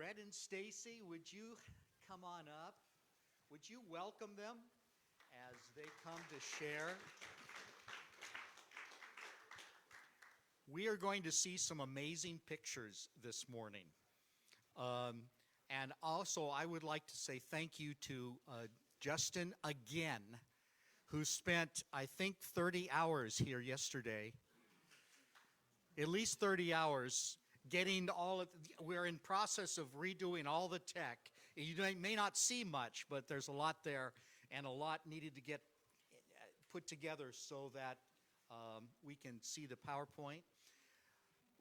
Rhett and Stacy, would you come on up? Would you welcome them as they come to share? We are going to see some amazing pictures this morning. And also, I would like to say thank you to Justin again, who spent, I think, 30 hours here yesterday. At least 30 hours getting we're in process of redoing all the tech. You may not see much, but there's a lot there and a lot needed to get put together so that we can see the PowerPoint.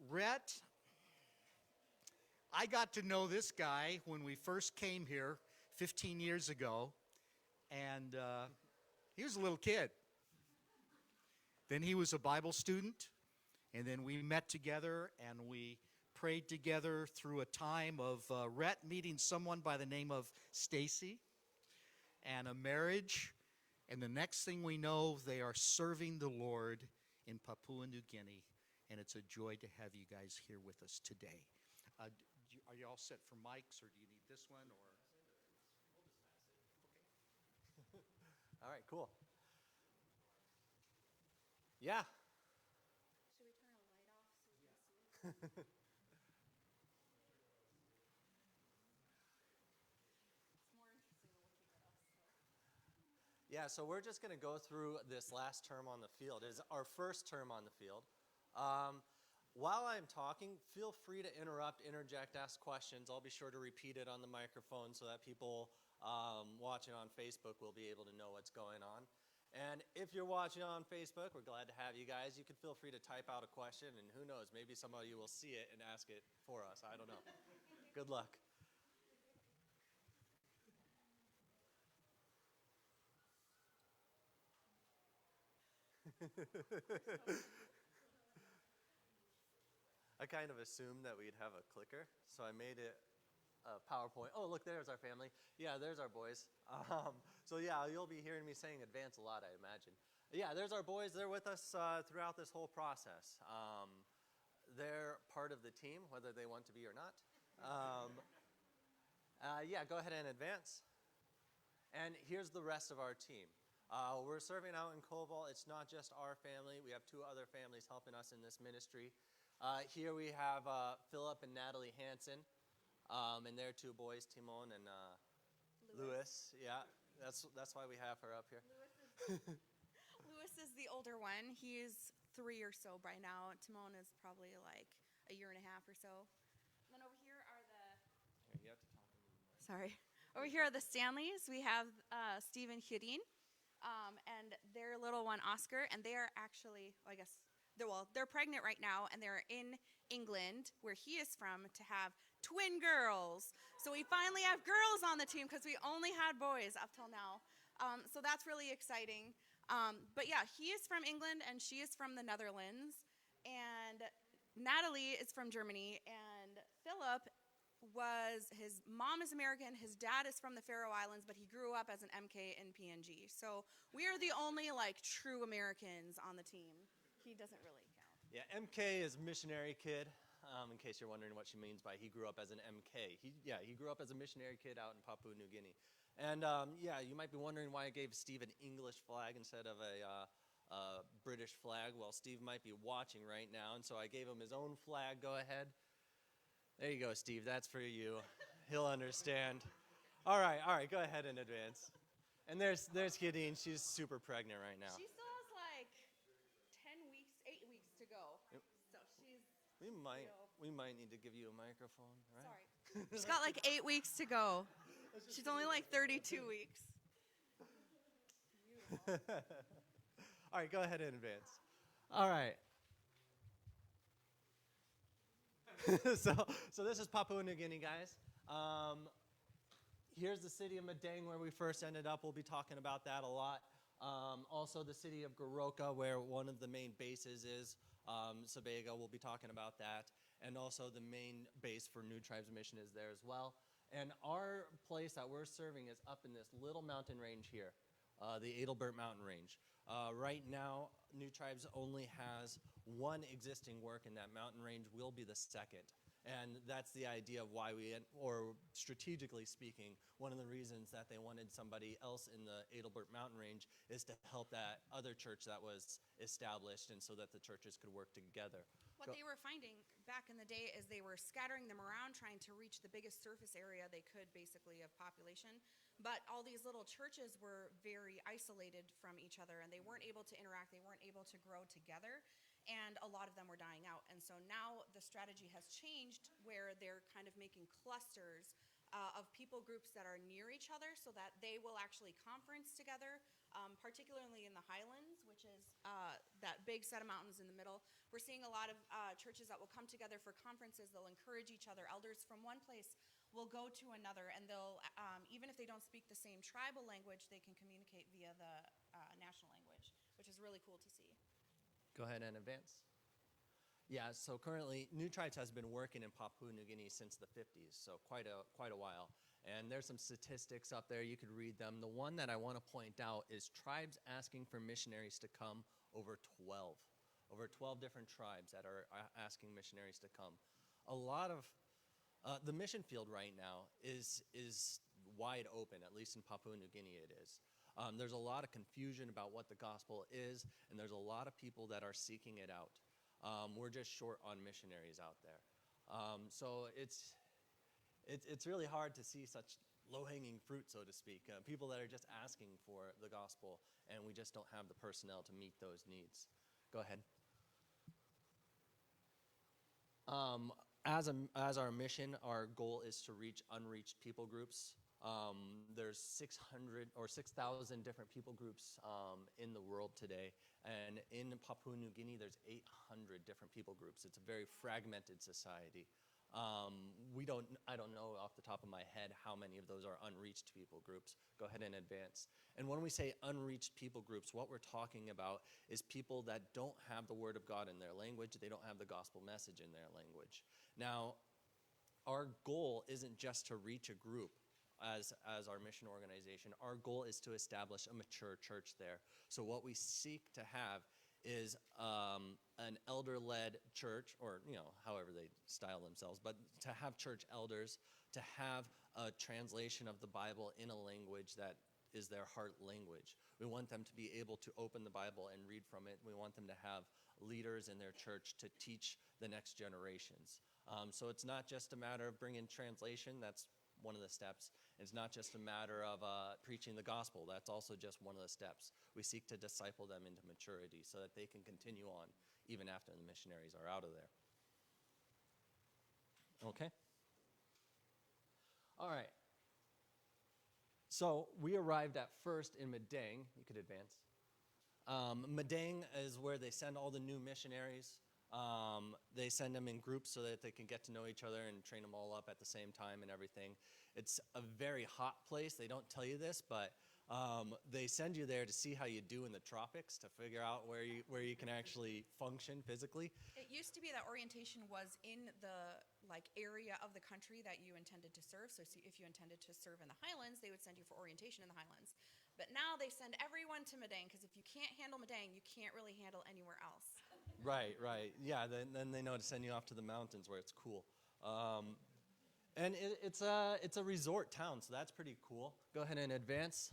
Rhett, I got to know this guy when we first came here 15 years ago, and he was a little kid. Then he was a Bible student, and then we met together and we prayed together through a time of Rhett meeting someone by the name of Stacy and a marriage. And the next thing we know, they are serving the Lord in Papua New Guinea. And it's a joy to have you guys here with us today. Are you all set for mics, or do you need this one? Or okay. All right, cool. Yeah. Should we turn a light off so we can see it? It's more interesting looking at us. So. Yeah, so we're just going to go through this last term on the field. It is our first term on the field. While I'm talking, feel free to interrupt, interject, ask questions. I'll be sure to repeat it on the microphone so that people watching on Facebook will be able to know what's going on. And if you're watching on Facebook, we're glad to have you guys. You can feel free to type out a question, and who knows, maybe some of you will see it and ask it for us. I don't know. Good luck. I kind of assumed that we'd have a clicker, so I made it a PowerPoint. Oh, look, there's our family. Yeah, there's our boys. So yeah, you'll be hearing me saying advance a lot, I imagine. Yeah, there's our boys. They're with us throughout this whole process. They're part of the team, whether they want to be or not. Yeah, go ahead and advance. And here's the rest of our team. We're serving out in Koval. It's not just our family. We have two other families helping us in this ministry. Here we have Philip and Natalie Hansen, and their two boys, Timon and Louis. Yeah, that's why we have her up here. Louis is the older one. He's 3 or so by now. Timon is probably like a year and a half or so. And then over here are the... Here, you have to talk a little more. Sorry. Over here are the Stanleys. We have Steve and Hudin, and their little one, Oscar, and they are actually, they're pregnant right now, and they're in England, where he is from, to have twin girls. So we finally have girls on the team because we only had boys up till now. So that's really exciting. But yeah, he is from England, and she is from the Netherlands. And Natalie is from Germany, and Philip his mom is American, his dad is from the Faroe Islands, but he grew up as an MK in PNG. So we are the only true Americans on the team. He doesn't really count. Yeah, MK is missionary kid, in case you're wondering what she means by he grew up as an MK. He grew up as a missionary kid out in Papua New Guinea. And you might be wondering why I gave Steve an English flag instead of a British flag. Well, Steve might be watching right now, and so I gave him his own flag. Go ahead. There you go, Steve. That's for you. He'll understand. All right. Go ahead and advance. And there's Gideon. She's super pregnant right now. She still has 8 weeks to go. So she's... We might need to give you a microphone, right? Sorry. She's got 8 weeks to go. She's only 32 weeks. All right, go ahead and advance. All right. So this is Papua New Guinea, guys. Here's the city of Madang where we first ended up. We'll be talking about that a lot. Also the city of Goroka, where one of the main bases is. Sebago, we'll be talking about that. And also the main base for New Tribes Mission is there as well. And our place that we're serving is up in this little mountain range here, the Adelbert Mountain Range. Right now, New Tribes only has one existing work in that mountain range. We'll be the second. And that's the idea of why or strategically speaking, one of the reasons that they wanted somebody else in the Adelbert mountain range is to help that other church that was established and so that the churches could work together. What they were finding back in the day is they were scattering them around, trying to reach the biggest surface area they could, basically, of population. But all these little churches were very isolated from each other, and they weren't able to interact. They weren't able to grow together, and a lot of them were dying out. And so now the strategy has changed, where they're kind of making clusters of people groups that are near each other, so that they will actually conference together, particularly in the Highlands, which is that big set of mountains in the middle. We're seeing a lot of churches that will come together for conferences. They'll encourage each other. Elders from one place will go to another, and they'll, even if they don't speak the same tribal language, they can communicate via the national language, which is really cool to see. Go ahead and advance. Yeah, so currently, New Tribes has been working in Papua New Guinea since the 50s, so quite a while. And there's some statistics up there. You could read them. The one that I want to point out is tribes asking for missionaries to come, over 12. Over 12 different tribes that are asking missionaries to come. A lot of the mission field right now is wide open, at least in Papua New Guinea it is. There's a lot of confusion about what the gospel is, and there's a lot of people that are seeking it out. We're just short on missionaries out there. So it's really hard to see such low-hanging fruit, so to speak, people that are just asking for the gospel, and we just don't have the personnel to meet those needs. Go ahead. As our mission, our goal is to reach unreached people groups. There's 600 or 6,000 different people groups in the world today, and in Papua New Guinea, there's 800 different people groups. It's a very fragmented society. I don't know off the top of my head how many of those are unreached people groups. Go ahead and advance. And when we say unreached people groups, what we're talking about is people that don't have the Word of God in their language. They don't have the gospel message in their language. Now, our goal isn't just to reach a group as our mission organization. Our goal is to establish a mature church there. So what we seek to have is an elder-led church, or however they style themselves, but to have church elders, to have a translation of the Bible in a language that is their heart language. We want them to be able to open the Bible and read from it. We want them to have leaders in their church to teach the next generations. So it's not just a matter of bringing translation. That's one of the steps. It's not just a matter of preaching the gospel. That's also just one of the steps. We seek to disciple them into maturity so that they can continue on even after the missionaries are out of there. Okay? All right. So we arrived at first in Madang. You could advance. Madang is where they send all the new missionaries. They send them in groups so that they can get to know each other and train them all up at the same time and everything. It's a very hot place. They don't tell you this, but they send you there to see how you do in the tropics, to figure out where you can actually function physically. It used to be that orientation was in the area of the country that you intended to serve. So if you intended to serve in the Highlands, they would send you for orientation in the Highlands. But now they send everyone to Madang, because if you can't handle Madang, you can't really handle anywhere else. Right. Yeah, then they know to send you off to the mountains where it's cool. And it's a resort town, so that's pretty cool. Go ahead and advance.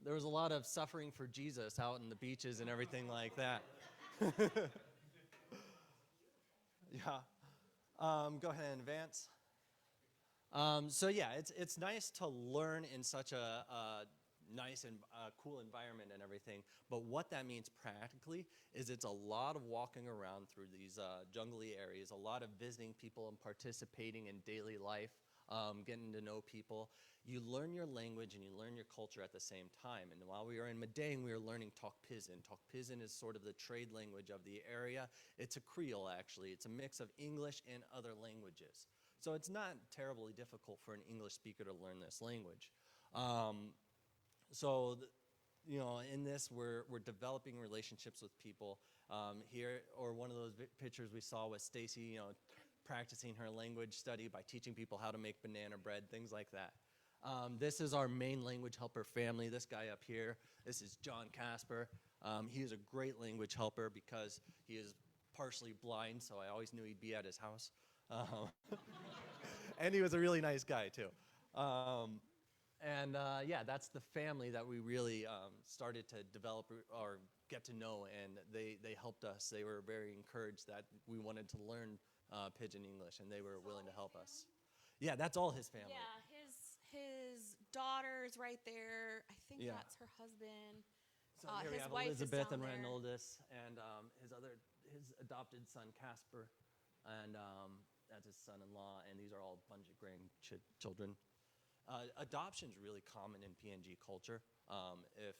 There was a lot of suffering for Jesus out in the beaches and everything like that. Yeah. Go ahead and advance. So yeah, it's nice to learn in such a nice and cool environment and everything, but what that means practically is it's a lot of walking around through these jungly areas, a lot of visiting people and participating in daily life, getting to know people. You learn your language and you learn your culture at the same time. And while we were in Madang, we were learning Tok Pisin. Tok Pisin is sort of the trade language of the area. It's a Creole, actually. It's a mix of English and other languages. So it's not terribly difficult for an English speaker to learn this language. In this, we're developing relationships with people. Here, or one of those pictures we saw was Stacy, practicing her language study by teaching people how to make banana bread, things like that. This is our main language helper family. This guy up here, this is John Casper. He is a great language helper because he is partially blind, so I always knew he'd be at his house. Um, and he was a really nice guy too. Yeah, that's the family that we really started to develop or get to know, and they helped us. They were very encouraged that we wanted to learn Pidgin English, and they were willing to help us. Yeah, that's all his family. Yeah, his daughter's right there. I think Yeah. that's her husband. So here we his have wife is Elizabeth down and there. Reynoldus, and his adopted son Casper, and that's his son-in-law, and these are all a bunch of grandchildren. Adoption's really common in PNG culture. If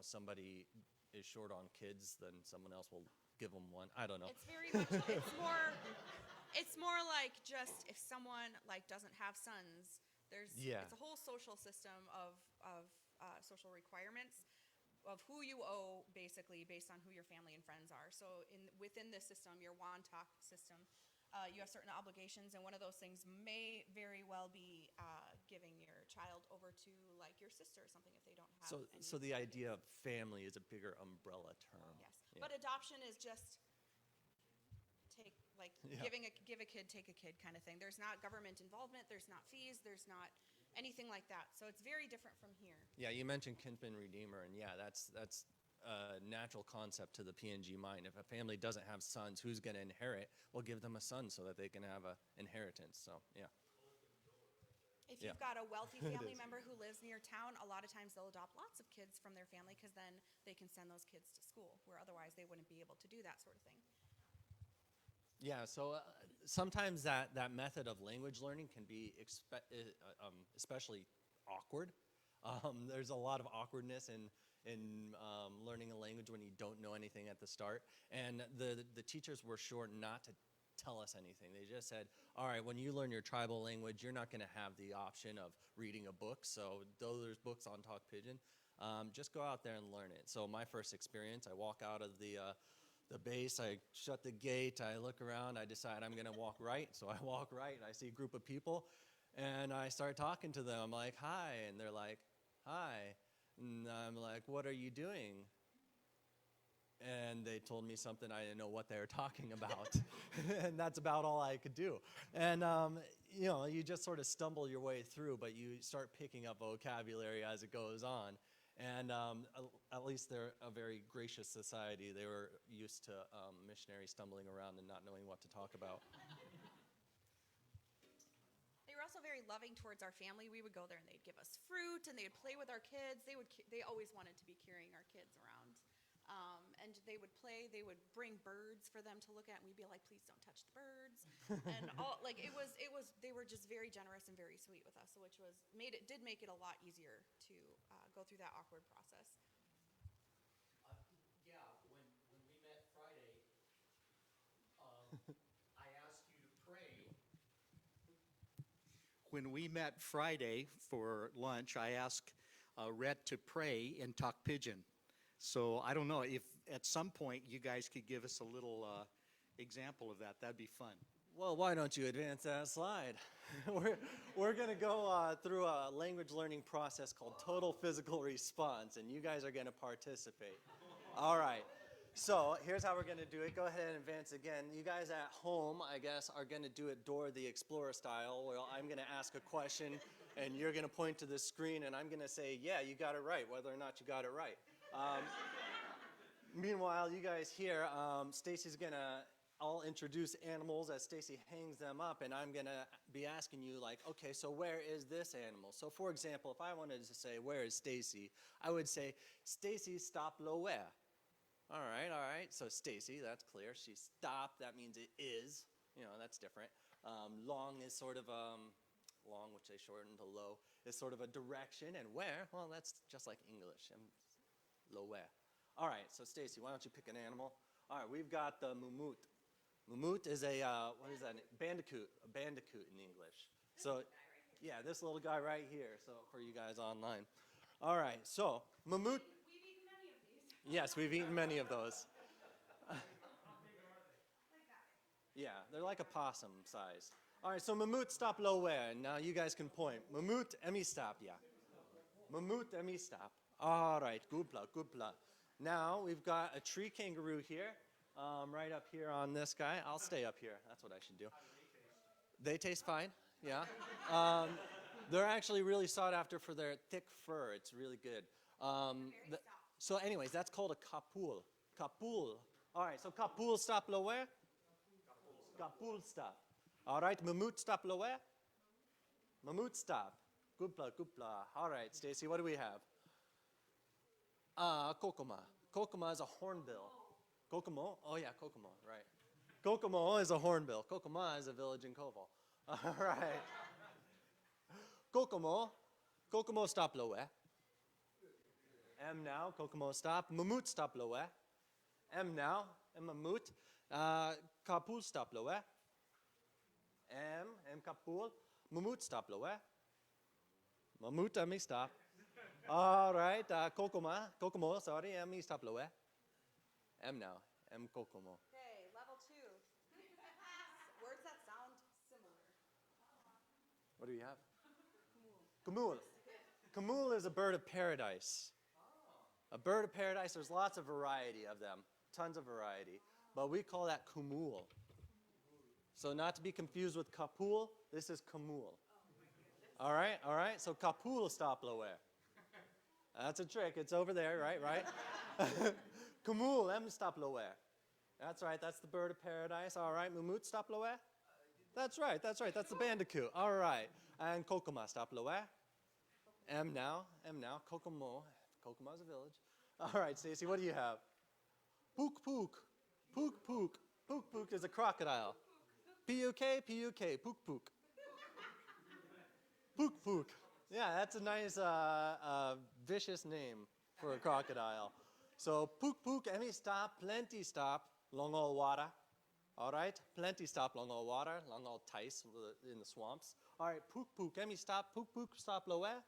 somebody is short on kids, then someone else will give them one. I don't know. It's very much. It's more like just if someone like doesn't have sons. Yeah. It's a whole social system of social requirements of who you owe, basically based on who your family and friends are. So within this system, your Wantok system, you have certain obligations, and one of those things may very well be giving your child over to like your sister or something if they don't have. So the idea of family is a bigger umbrella term. Yes, Yeah. but adoption is just Yeah. give a kid, take a kid kind of thing. There's not government involvement. There's not fees. There's not anything like that. So it's very different from here. Yeah, you mentioned kinsman redeemer, and yeah, that's a natural concept to the PNG mind. If a family doesn't have sons, who's going to inherit? We'll give them a son so that they can have an inheritance. So yeah. If Yeah. you've got a wealthy It family is. member who lives near town, a lot of times they'll adopt lots of kids from their family because then they can send those kids to school, where otherwise they wouldn't be able to do that sort of thing. Yeah, so sometimes that method of language learning can be especially awkward. There's a lot of awkwardness in learning a language when you don't know anything at the start. And the teachers were sure not to tell us anything. They just said, all right, when you learn your tribal language, you're not going to have the option of reading a book. So though there's books on Talk Pidgin, just go out there and learn it. So my first experience, I walk out of the base, I shut the gate, I look around, I decide I'm gonna walk right. So I walk right, and I see a group of people, and I start talking to them. I'm like, hi, and they're like, hi. And I'm like, what are you doing? And they told me something I didn't know what they were talking about. And that's about all I could do. And, you just sort of stumble your way through, but you start picking up vocabulary as it goes on. And at least they're a very gracious society. They were used to missionaries stumbling around and not knowing what to talk about. They were also very loving towards our family. We would go there and they'd give us fruit and they'd play with our kids. They always wanted to be carrying our kids around. And they would play. They would bring birds for them to look at, and we'd be like, "Please don't touch the birds." And it was. They were just very generous and very sweet with us, which did make it a lot easier to go through that awkward process. Yeah, when we met Friday, I asked you to pray. When we met Friday for lunch, I asked Rhett to pray in Talk Pidgin. So I don't know if at some point you guys could give us a little example of that. That'd be fun. Well, why don't you advance that slide? we're going to go through a language learning process called total physical response, and you guys are going to participate. All right. So here's how we're going to do it. Go ahead and advance again. You guys at home, I guess, are going to do it Dora the Explorer style, where I'm going to ask a question, and you're going to point to the screen, and I'm going to say, yeah, you got it right, whether or not you got it right. Meanwhile, you guys here, Stacy's going to, I'll introduce animals as Stacy hangs them up, and I'm going to be asking you, like, okay, so where is this animal? So, for example, if I wanted to say, where is Stacy? I would say, Stacy, stop low where? All right. So, Stacy, that's clear. She stopped. That means it is. That's different. Long is sort of, long, which they shorten to low, is sort of a direction. And where? Well, that's just like English. Low where. All right, so Stacy, why don't you pick an animal? All right, we've got the mumut. Mumut is a, what is that? Bandicoot, a bandicoot in English. So, yeah, this little guy right here, so for you guys online. All right, so mumut. We've eaten many of these. Yes, we've eaten many of those. Yeah, they're like a possum size. All right, so Mamut stop low where? Now you guys can point. Mamut emi stop, yeah. Mamut emi stop. All right, good pla. Now we've got a tree kangaroo here, right up here on this guy. I'll stay up here. That's what I should do. They taste fine, yeah. They're actually really sought after for their thick fur. It's really good. So anyways, that's called a kapul. Kapul. All right, so kapul stop lower. Kapul stop. All right, mamut stop lower. Mamut stop. Gupla, gupla. All right, Stacy, what do we have? Kokoma. Kokoma is a hornbill. Kokomo? Oh yeah, Kokomo, right. Kokomo is a hornbill. Kokoma is a village in Koval. All right. Kokomo. Kokomo stop lower. M now. Kokomo stop. Mamut stop lower. M now. M mamut. Kapul stop lower. M kapul. Mamut stop lower. Mamut me stop. All right. Kokomo, sorry. M stop lower. M now. M Kokomo. Okay, level 2. Words that sound similar. What do we have? Kamul. Kamul is a bird of paradise. A bird of paradise, there's lots of variety of them. Tons of variety. But we call that kumul. So not to be confused with kapul, this is kamul. All right. So kapul stop lower. That's a trick. It's over there, right? Kamul, M stop lower. That's right. That's the bird of paradise. All right. Mumut stop lower. That's right. That's the bandicoot. All right. And kokoma stop lower. M now. Kokomo. Kokomo is a village. All right, Stacy, what do you have? Pook pook. Pook pook. Pook pook is a crocodile. P-U-K, P-U-K. Pook pook. Pook pook. Yeah, that's a nice vicious name for a crocodile. So pook pook, any stop, plenty stop, long all water. All right, plenty stop, long all water, long all tice in the swamps. All right, pook pook, any stop, pook pook stop lower.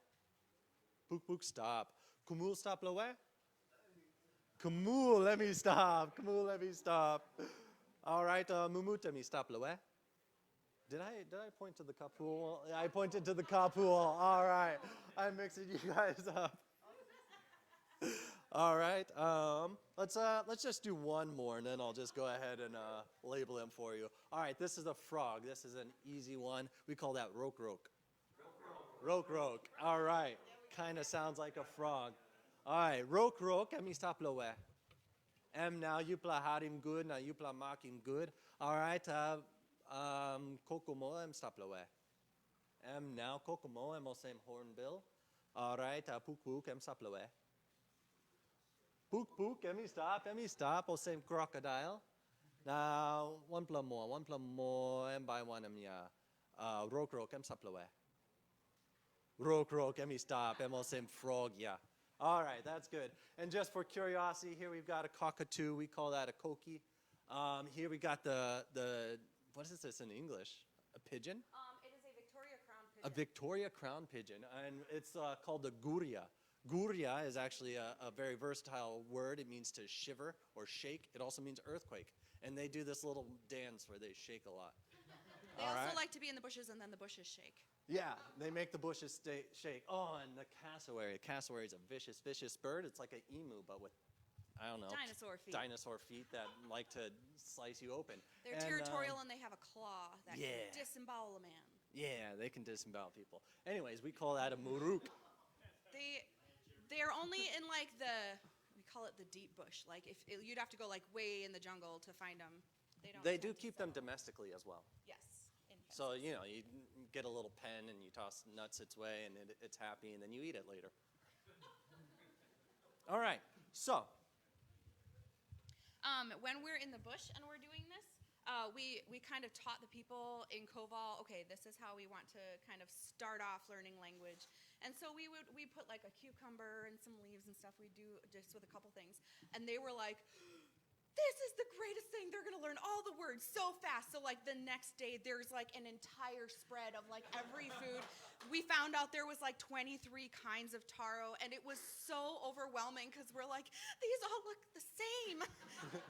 Pook pook stop. Kumul stop lower. Kumul, let me stop. Kumul, let me stop. All right, mumut, let me stop lower. Did I point to the kapul? Yeah, I pointed to the kapul. All right. I'm mixing you guys up. All right. Let's just do one more, and then I'll just go ahead and label them for you. All right. This is a frog. This is an easy one. We call that rok rok. Rok rok. All right. Kind of sounds like a frog. All right. Rok rok. Let me stop lower. M now you play harim good. Now you play makim good. All right. Kokomo, I'm stop lower. M now Kokomo, I'm same hornbill. All right, pook pook, I'm stop lower. Pook pook, let me stop, I'll same crocodile. Now, one plum more, and by one, rok rok, I'm stop lower. Rok rok, let me stop, I'm same frog, yeah. All right, that's good. And just for curiosity, here we've got a cockatoo, we call that a koki. Here we got the what is this in English? A pigeon? It is a Victoria Crown pigeon. A Victoria Crown pigeon, and it's called the guria. Guria is actually a very versatile word. It means to shiver or shake. It also means earthquake. And they do this little dance where they shake a lot. They also like to be in the bushes, and then the bushes shake. Yeah, they make the bushes shake. Oh, and the cassowary. A cassowary is a vicious, vicious bird. It's like an emu, but with, I don't know. Dinosaur feet that like to slice you open. They're territorial and they have a claw that can disembowel a man. Yeah, they can disembowel people. Anyways, we call that a muruk. They're only in like we call it the deep bush. Like you'd have to go like way in the jungle to find them. They do keep them domestically as well. Yes. So, you get a little pen and you toss nuts its way and it's happy and then you eat it later. All right, so. When we're in the bush and we're doing this, we kind of taught the people in Koval, okay, this is how we want to kind of start off learning language. And so we put like a cucumber and some leaves and stuff. We do just with a couple things. And they were like, this is the greatest thing. They're going to learn all the words so fast. So like the next day, there's like an entire spread of like every food. We found out there was like 23 kinds of taro, and it was so overwhelming because we're like, these all look the same.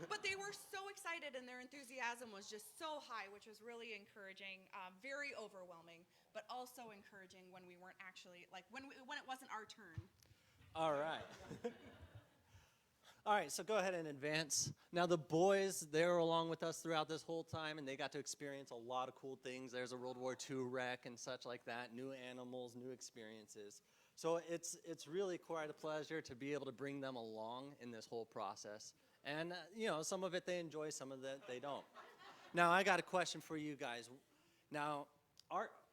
But they were so excited, and their enthusiasm was just so high, which was really encouraging, very overwhelming, but also encouraging when we weren't actually, like when it wasn't our turn. All right. All right, so go ahead and advance. Now the boys, they were along with us throughout this whole time, and they got to experience a lot of cool things. There's a World War II wreck and such like that, new animals, new experiences. So it's really quite a pleasure to be able to bring them along in this whole process. And, some of it they enjoy, some of it they don't. Now, I got a question for you guys. Now,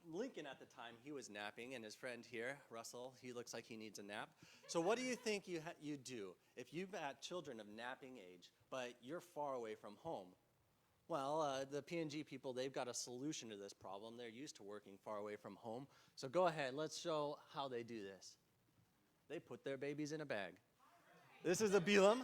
Lincoln at the time, he was napping, and his friend here, Russell, he looks like he needs a nap. So what do you think you do if you've got children of napping age, but you're far away from home? Well, the P&G people, they've got a solution to this problem. They're used to working far away from home. So go ahead, let's show how they do this. They put their babies in a bag. This is a Belum,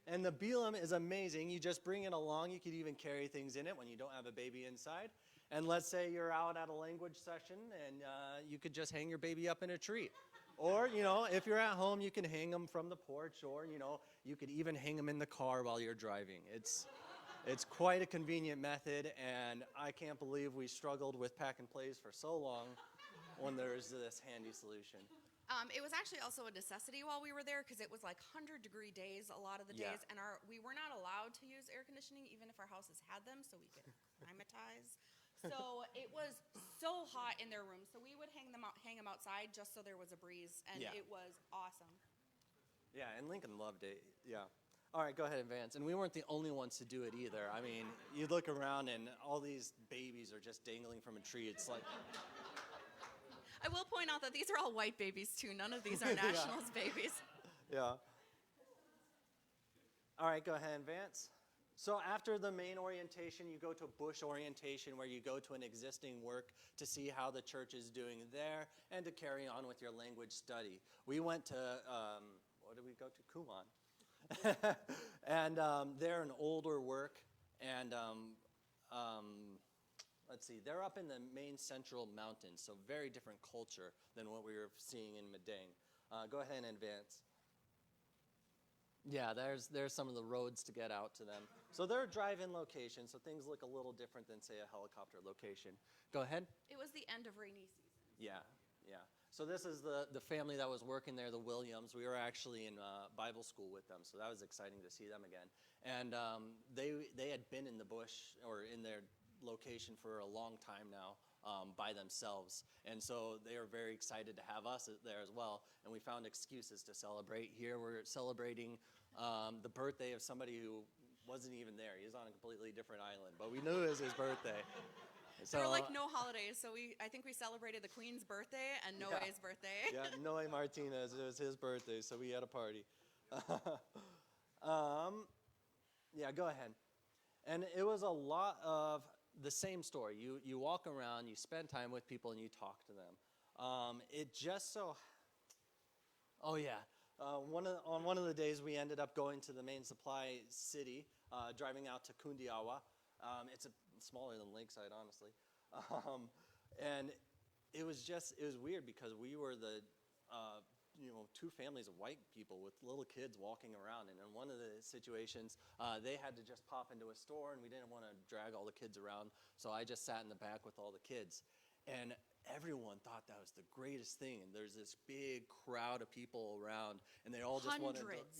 and the Belum is amazing. You just bring it along. You could even carry things in it when you don't have a baby inside. And let's say you're out at a language session, and you could just hang your baby up in a tree. Or, if you're at home, you can hang them from the porch, or, you could even hang them in the car while you're driving. It's quite a convenient method, and I can't believe we struggled with pack and plays for so long when there's this handy solution. It was actually also a necessity while we were there because it was like 100-degree days a lot of the Yeah. days, and we were not allowed to use air conditioning even if our houses had them, so we could climatize. So it was so hot in their room, so we would hang them outside just so there was a breeze, and Yeah. it was awesome. Yeah, and Lincoln loved it. Yeah. All right, go ahead, Vance. And we weren't the only ones to do it either. I mean, you look around and all these babies are just dangling from a tree. It's like, I will point out that these are all white babies too. None of these are Yeah. nationals babies. yeah. All right, go ahead, Vance. So after the main orientation, you go to bush orientation, where you go to an existing work to see how the church is doing there and to carry on with your language study. We went to, what did we go to? Kumon. And they're an older work, and let's see, they're up in the main central mountains, so very different culture than what we were seeing in Madang. Go ahead and advance. Yeah, there's some of the roads to get out to them. So they're a drive-in location, so things look a little different than, say, a helicopter location. Go ahead. It was the end of rainy season. Yeah, yeah. So this is the family that was working there, the Williams. We were actually in Bible school with them, so that was exciting to see them again. And they had been in the bush or in their location for a long time now by themselves. And so they were very excited to have us there as well. And we found excuses to celebrate. Here we're celebrating the birthday of somebody who wasn't even there. He was on a completely different island, but we knew it was his birthday. So, There were like no holidays, so I think we celebrated the Queen's birthday and Noe's birthday. Yeah, Noe Martinez, it was his birthday, so we had a party. Yeah, go ahead. And it was a lot of the same story. You walk around, you spend time with people, and you talk to them. It just so... Oh, yeah. On one of the days, we ended up going to the main supply city, driving out to Kundiawa. It's smaller than Lakeside, honestly. And it was weird because we were the, two families of white people with little kids walking around. And in one of the situations, they had to just pop into a store, and we didn't want to drag all the kids around. So I just sat in the back with all the kids. And everyone thought that was the greatest thing. And there's this big crowd of people around, and they all just wanted to... Hundreds.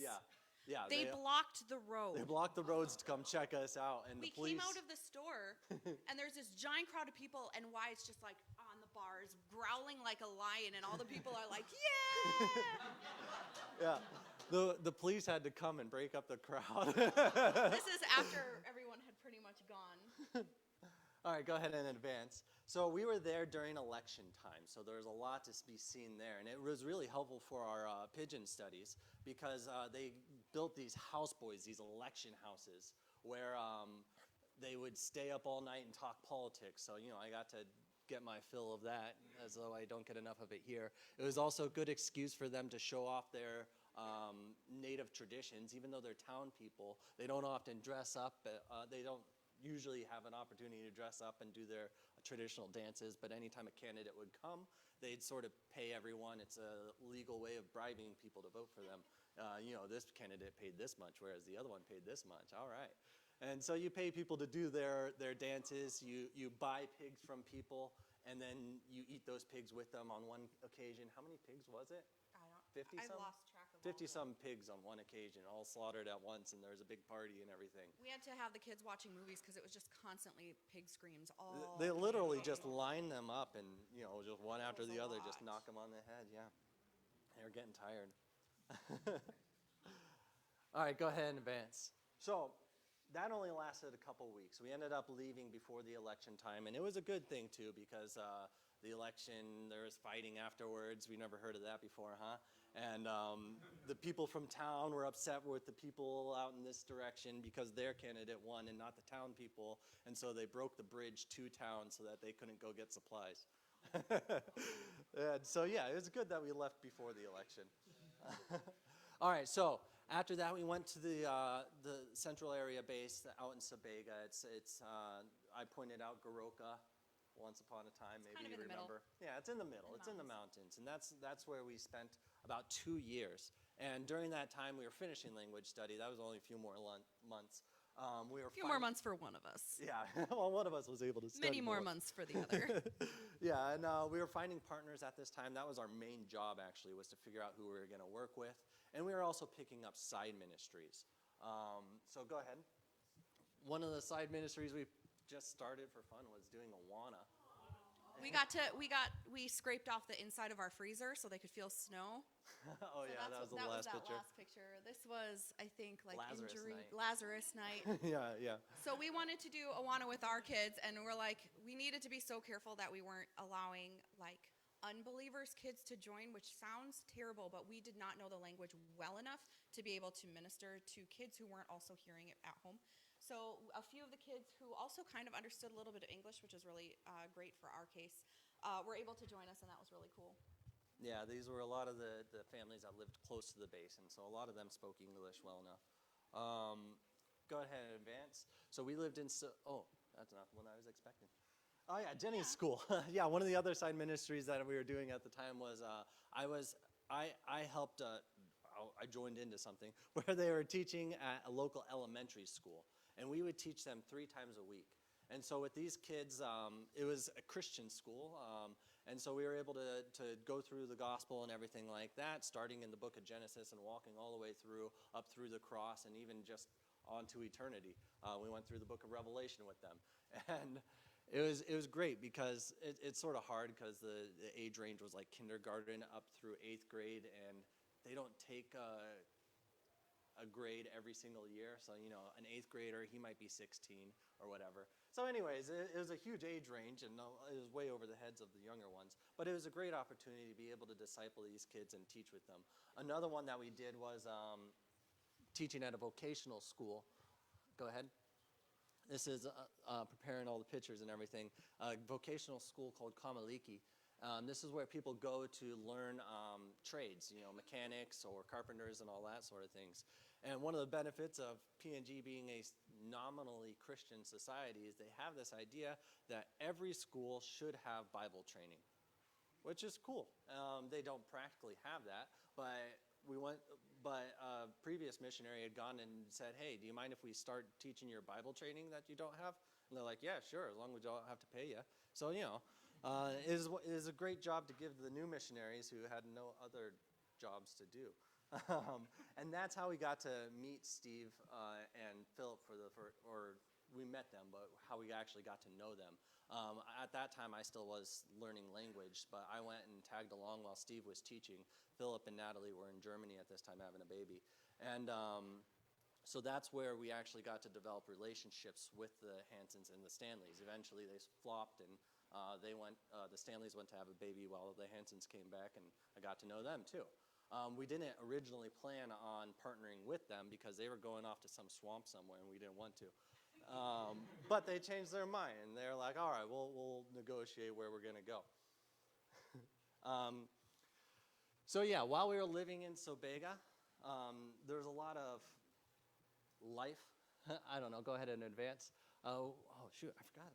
Yeah, They blocked the road. they blocked the roads to come check us out, and We the police... came out of the store, and there's this giant crowd of people, and Wyatt's just like on the bars, growling like a lion, and all the people are like, yeah! Yeah, the police had to come and break up the crowd. This is after everyone had pretty much gone. All right, go ahead and advance. So we were there during election time, so there was a lot to be seen there, and it was really helpful for our pigeon studies because they built these houseboys, these election houses, where they would stay up all night and talk politics. So, I got to get my fill of that, as though I don't get enough of it here. It was also a good excuse for them to show off their native traditions. Even though they're town people, they don't often dress up. They don't usually have an opportunity to dress up and do their traditional dances, but anytime a candidate would come, they'd sort of pay everyone. It's a legal way of bribing people to vote for them. This candidate paid this much, whereas the other one paid this much. All right. And so you pay people to do their dances. You buy pigs from people, and then you eat those pigs with them on one occasion. How many pigs was it? I don't 50 I've some? lost track of 50 all some pigs on one occasion, all slaughtered at once, and there was a big party and everything. We had to have the kids watching movies because it was just constantly pig screams all They literally day. just line them up and, just one after was the a other, just lot. knock them on the head. Yeah. They were getting tired. All right, go ahead and advance. So that only lasted a couple weeks. We ended up leaving before the election time, and it was a good thing, too, because the election, there was fighting afterwards. We never heard of that before, huh? And the people from town were upset with the people out in this direction because their candidate won and not the town people, and so they broke the bridge to town so that they couldn't go get supplies. And so, yeah, it was good that we left before the election. All right, so after that, we went to the central area base out in Sabega. I pointed out Goroka once upon a time. Maybe kind of you in the middle. remember. Yeah, it's in the middle. It's in the mountains, and that's where we spent about 2 years. And during that time, we were finishing language study. That was only a few more months. We were A few more months for one of us. Yeah, well, one of us was able to study Many more months for the other. Yeah, and we were finding partners at this time. That was our main job, actually, was to figure out who we were going to work with. And we were also picking up side ministries. So go ahead. One of the side ministries we just started for fun was doing Awana. We scraped off the inside of our freezer so they could feel snow. Oh, So yeah, that was the last picture. last picture. This was, I think, like Lazarus night. Lazarus night. Yeah. So we wanted to do Awana with our kids, and we're like, we needed to be so careful that we weren't allowing like unbelievers' kids to join, which sounds terrible, but we did not know the language well enough to be able to minister to kids who weren't also hearing it at home. So a few of the kids who also kind of understood a little bit of English, which is really great for our case, were able to join us, and that was really cool. Yeah, these were a lot of the families that lived close to the base, and so a lot of them spoke English well enough. Go ahead and advance. So we lived in, that's not what I was expecting. Oh, yeah, Jenny's school. Yeah, one of the other side ministries that we were doing at the time was I helped, I joined into something where they were teaching at a local elementary school, and we would teach them 3 times a week. And so with these kids, it was a Christian school, and so we were able to go through the gospel and everything like that, starting in the book of Genesis and walking all the way through, up through the cross, and even just on to eternity. We went through the book of Revelation with them. And it was great because it's sort of hard because the age range was like kindergarten up through 8th grade, and they don't take a grade every single year. So, an 8th grader, he might be 16 or whatever. So anyways, it was a huge age range, and it was way over the heads of the younger ones. But it was a great opportunity to be able to disciple these kids and teach with them. Another one that we did was teaching at a vocational school. Go ahead. This is preparing all the pictures and everything. A vocational school called Kamaliki. This is where people go to learn trades, mechanics or carpenters and all that sort of things. And one of the benefits of PNG being a nominally Christian society is they have this idea that every school should have Bible training, which is cool. They don't practically have that, but a previous missionary had gone and said, hey, do you mind if we start teaching your Bible training that you don't have? And they're like, yeah, sure, as long as we don't have to pay you. So, it is a great job to give the new missionaries who had no other jobs to do. And that's how we got to meet Steve and Philip we met them, but how we actually got to know them. At that time, I still was learning language, but I went and tagged along while Steve was teaching. Philip and Natalie were in Germany at this time having a baby. And so that's where we actually got to develop relationships with the Hansons and the Stanleys. Eventually, they flopped, and the Stanleys went to have a baby while the Hansons came back, and I got to know them too. We didn't originally plan on partnering with them because they were going off to some swamp somewhere, and we didn't want to. But they changed their mind, and they're like, all right, we'll negotiate where we're going to go. So yeah, while we were living in Sobega, there was a lot of life. I don't know, go ahead and advance. Oh shoot, I forgot.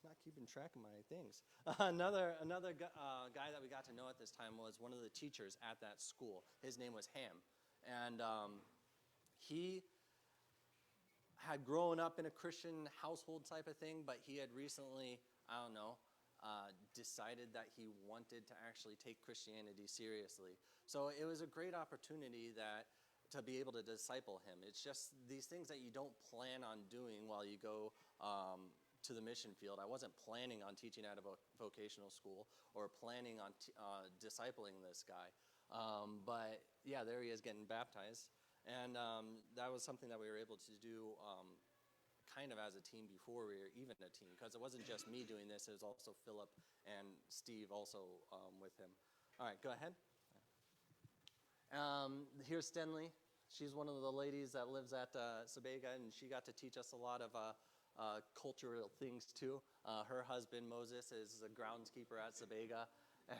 I'm not keeping track of my things. Another guy that we got to know at this time was one of the teachers at that school. His name was Ham. And he had grown up in a Christian household type of thing, but he had recently, decided that he wanted to actually take Christianity seriously. So it was a great opportunity to be able to disciple him. It's just these things that you don't plan on doing while you go to the mission field. I wasn't planning on teaching at a vocational school or planning on discipling this guy. But yeah, there he is getting baptized. And that was something that we were able to do kind of as a team before we were even a team, because it wasn't just me doing this, it was also Philip and Steve also with him. All right, go ahead. Here's Stenley. She's one of the ladies that lives at Sabega, and she got to teach us a lot of cultural things too. Her husband, Moses, is a groundskeeper at Sabega,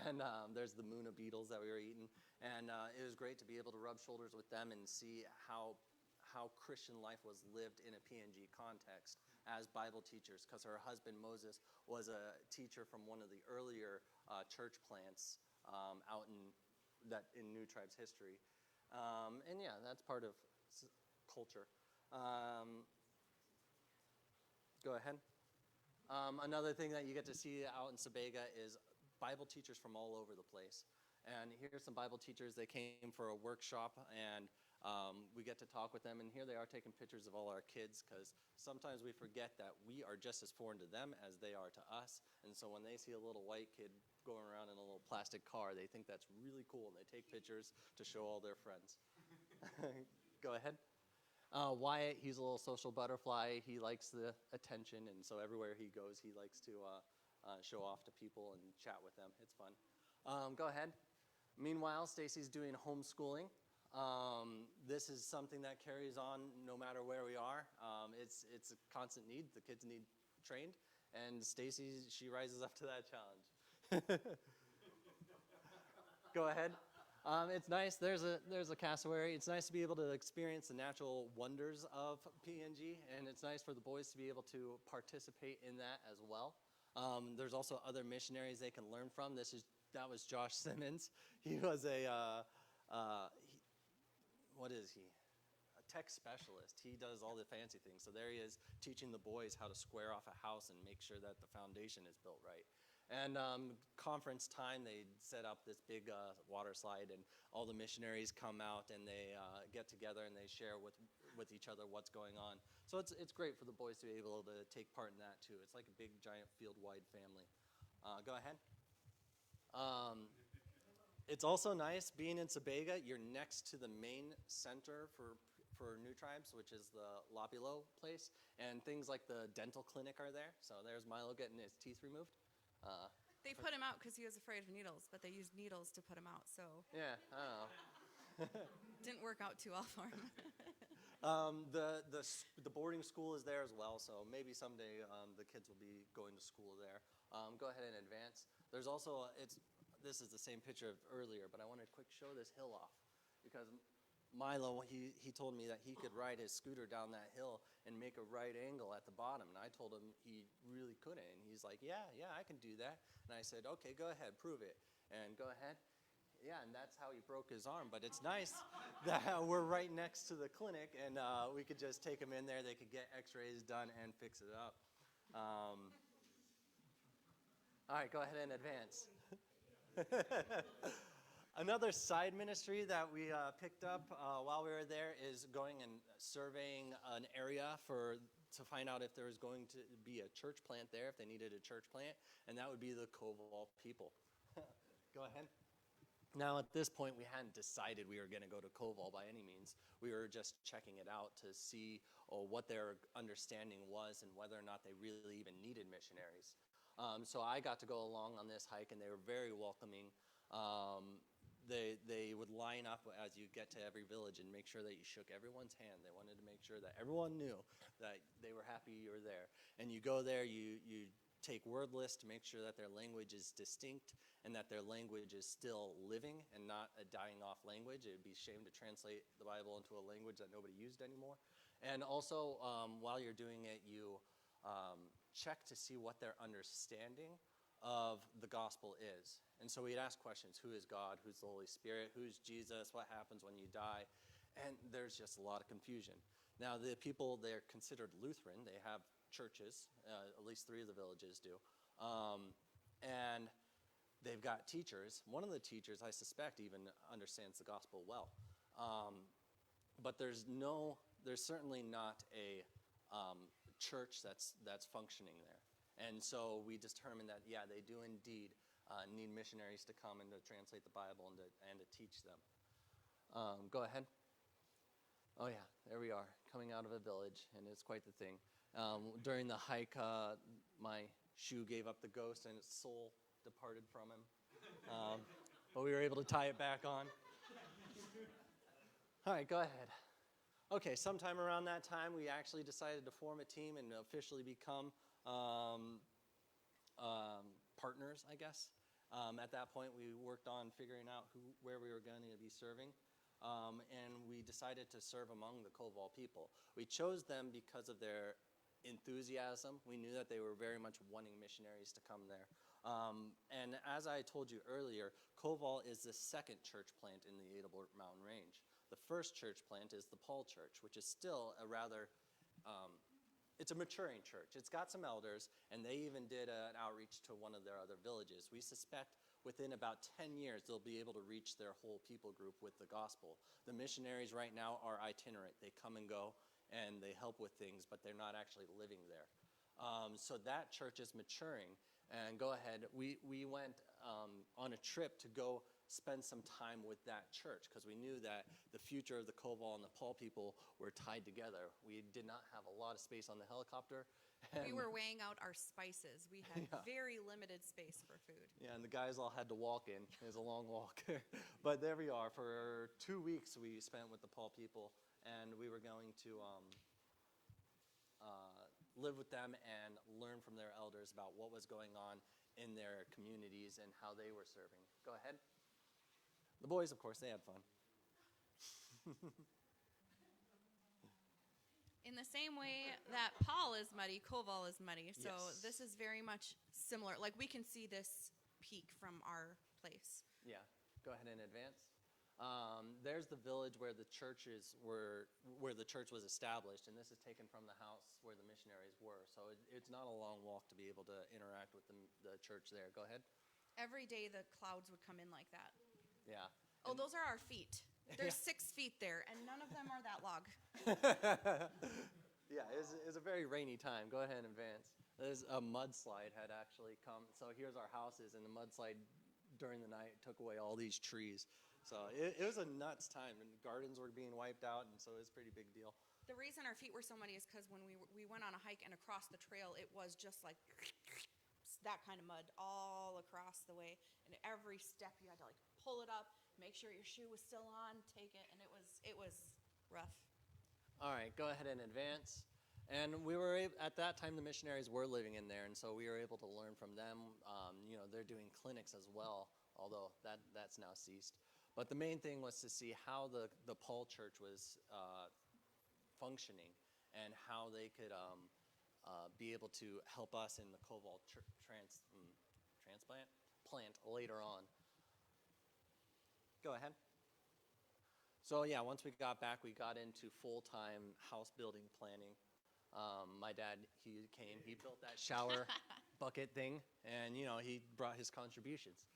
and there's the Muna beetles that we were eating. And it was great to be able to rub shoulders with them and see how Christian life was lived in a PNG context as Bible teachers, because her husband, Moses, was a teacher from one of the earlier church plants out in New Tribe's history. And yeah, that's part of culture. Go ahead. Another thing that you get to see out in Sabega is Bible teachers from all over the place. And here's some Bible teachers. They came for a workshop, and we get to talk with them. And here they are taking pictures of all our kids, because sometimes we forget that we are just as foreign to them as they are to us. And so when they see a little white kid going around in a little plastic car, they think that's really cool, and they take pictures to show all their friends. Go ahead. Wyatt, he's a little social butterfly. He likes the attention, and so everywhere he goes, he likes to show off to people and chat with them. It's fun. Go ahead. Meanwhile, Stacy's doing homeschooling. This is something that carries on no matter where we are. It's a constant need. The kids need trained, and Stacy, she rises up to that challenge. Go ahead. It's nice. There's a cassowary. It's nice to be able to experience the natural wonders of PNG, and it's nice for the boys to be able to participate in that as well. There's also other missionaries they can learn from. That was Josh Simmons. He was what is he? A tech specialist. He does all the fancy things. So there he is teaching the boys how to square off a house and make sure that the foundation is built right. And conference time, they set up this big water slide, and all the missionaries come out and they get together and they share with each other what's going on. So it's great for the boys to be able to take part in that too. It's like a big giant field-wide family. Go ahead. It's also nice being in Sabega. You're next to the main center for New Tribes, which is the Lopilo place, and things like the dental clinic are there. So there's Milo getting his teeth removed. They put him out because he was afraid of needles, but they used needles to put him out, so Yeah, I don't know. didn't work out too well for him. The boarding school is there as well, so maybe someday the kids will be going to school there. Go ahead and advance. There's also, this is the same picture of earlier, but I want to quick show this hill off, because Milo, he told me that he could ride his scooter down that hill and make a right angle at the bottom, and I told him he really couldn't, and he's like, yeah, I can do that. And I said, okay, go ahead, prove it, and go ahead. Yeah, and that's how he broke his arm. But it's nice that we're right next to the clinic, and we could just take him in there. They could get x-rays done and fix it up. All right, go ahead and advance. Another side ministry that we picked up while we were there is going and surveying an area to find out if there was going to be a church plant there, if they needed a church plant, and that would be the Koval people. Go ahead. Now, at this point, we hadn't decided we were going to go to Koval by any means. We were just checking it out to see what their understanding was and whether or not they really even needed missionaries. So I got to go along on this hike, and they were very welcoming. They would line up as you get to every village and make sure that you shook everyone's hand. They wanted to make sure that everyone knew that they were happy you were there. And you go there, you take word lists to make sure that their language is distinct and that their language is still living and not a dying off language. It would be a shame to translate the Bible into a language that nobody used anymore. And also, while you're doing it, you check to see what their understanding of the gospel is. And so we'd ask questions: who is God? Who's the Holy Spirit? Who's Jesus? What happens when you die? And there's just a lot of confusion. Now, the people, they're considered Lutheran. They have churches, at least 3 of the villages do. And they've got teachers. One of the teachers, I suspect, even understands the gospel well. But there's certainly not a church that's functioning there. And so we determined that, yeah, they do indeed need missionaries to come and to translate the Bible and to teach them. Go ahead. Oh, yeah, there we are, coming out of a village, and it's quite the thing. During the hike, my shoe gave up the ghost, and its soul departed from him. But we were able to tie it back on. All right, go ahead. Okay, sometime around that time, we actually decided to form a team and officially become partners, I guess. At that point, we worked on figuring out where we were going to be serving. And we decided to serve among the Koval people. We chose them because of their enthusiasm. We knew that they were very much wanting missionaries to come there. And as I told you earlier, Koval is the second church plant in the Edelbert Mountain Range. The first church plant is the Paul Church, which is still a rather, it's a maturing church. It's got some elders, and they even did an outreach to one of their other villages. We suspect within about 10 years, they'll be able to reach their whole people group with the gospel. The missionaries right now are itinerant. They come and go, and they help with things, but they're not actually living there. So that church is maturing. And go ahead, we went on a trip to go spend some time with that church because we knew that the future of the Koval and the Paul people were tied together. We did not have a lot of space on the helicopter. We were weighing out our spices. We had very limited space for food. Yeah, and the guys all had to walk in. It was a long walk. But there we are. For 2 weeks we spent with the Paul people, and we were going to live with them and learn from their elders about what was going on in their communities and how they were serving. Go ahead. The boys, of course, they had fun. In the same way that Paul is muddy, Koval is muddy. So Yes. this is very much similar. Like we can see this peak from our place. Yeah, go ahead and advance. There's the village where the church was established, and this is taken from the house where the missionaries were. So it's not a long walk to be able to interact with the church there. Go ahead. Every day the clouds would come in like that. Yeah. Oh, those are our feet. There's 6 feet there, and none of them are that log. Yeah, it was a very rainy time. Go ahead and advance. There's a mudslide had actually come. So here's our houses, and the mudslide during the night took away all these trees. So it was a nuts time, and gardens were being wiped out, and so it was a pretty big deal. The reason our feet were so muddy is because when we went on a hike and across the trail, it was just like that kind of mud all across the way. And every step you had to like pull it up, make sure your shoe was still on, take it, and it was rough. All right, go ahead and advance. And at that time, the missionaries were living in there, and so we were able to learn from them. They're doing clinics as well, although that's now ceased. But the main thing was to see how the Paul Church was functioning and how they could be able to help us in the Koval transplant plant later on. Go ahead. So yeah, once we got back, we got into full-time house building planning. My dad, he came, he built that shower bucket thing, and he brought his contributions.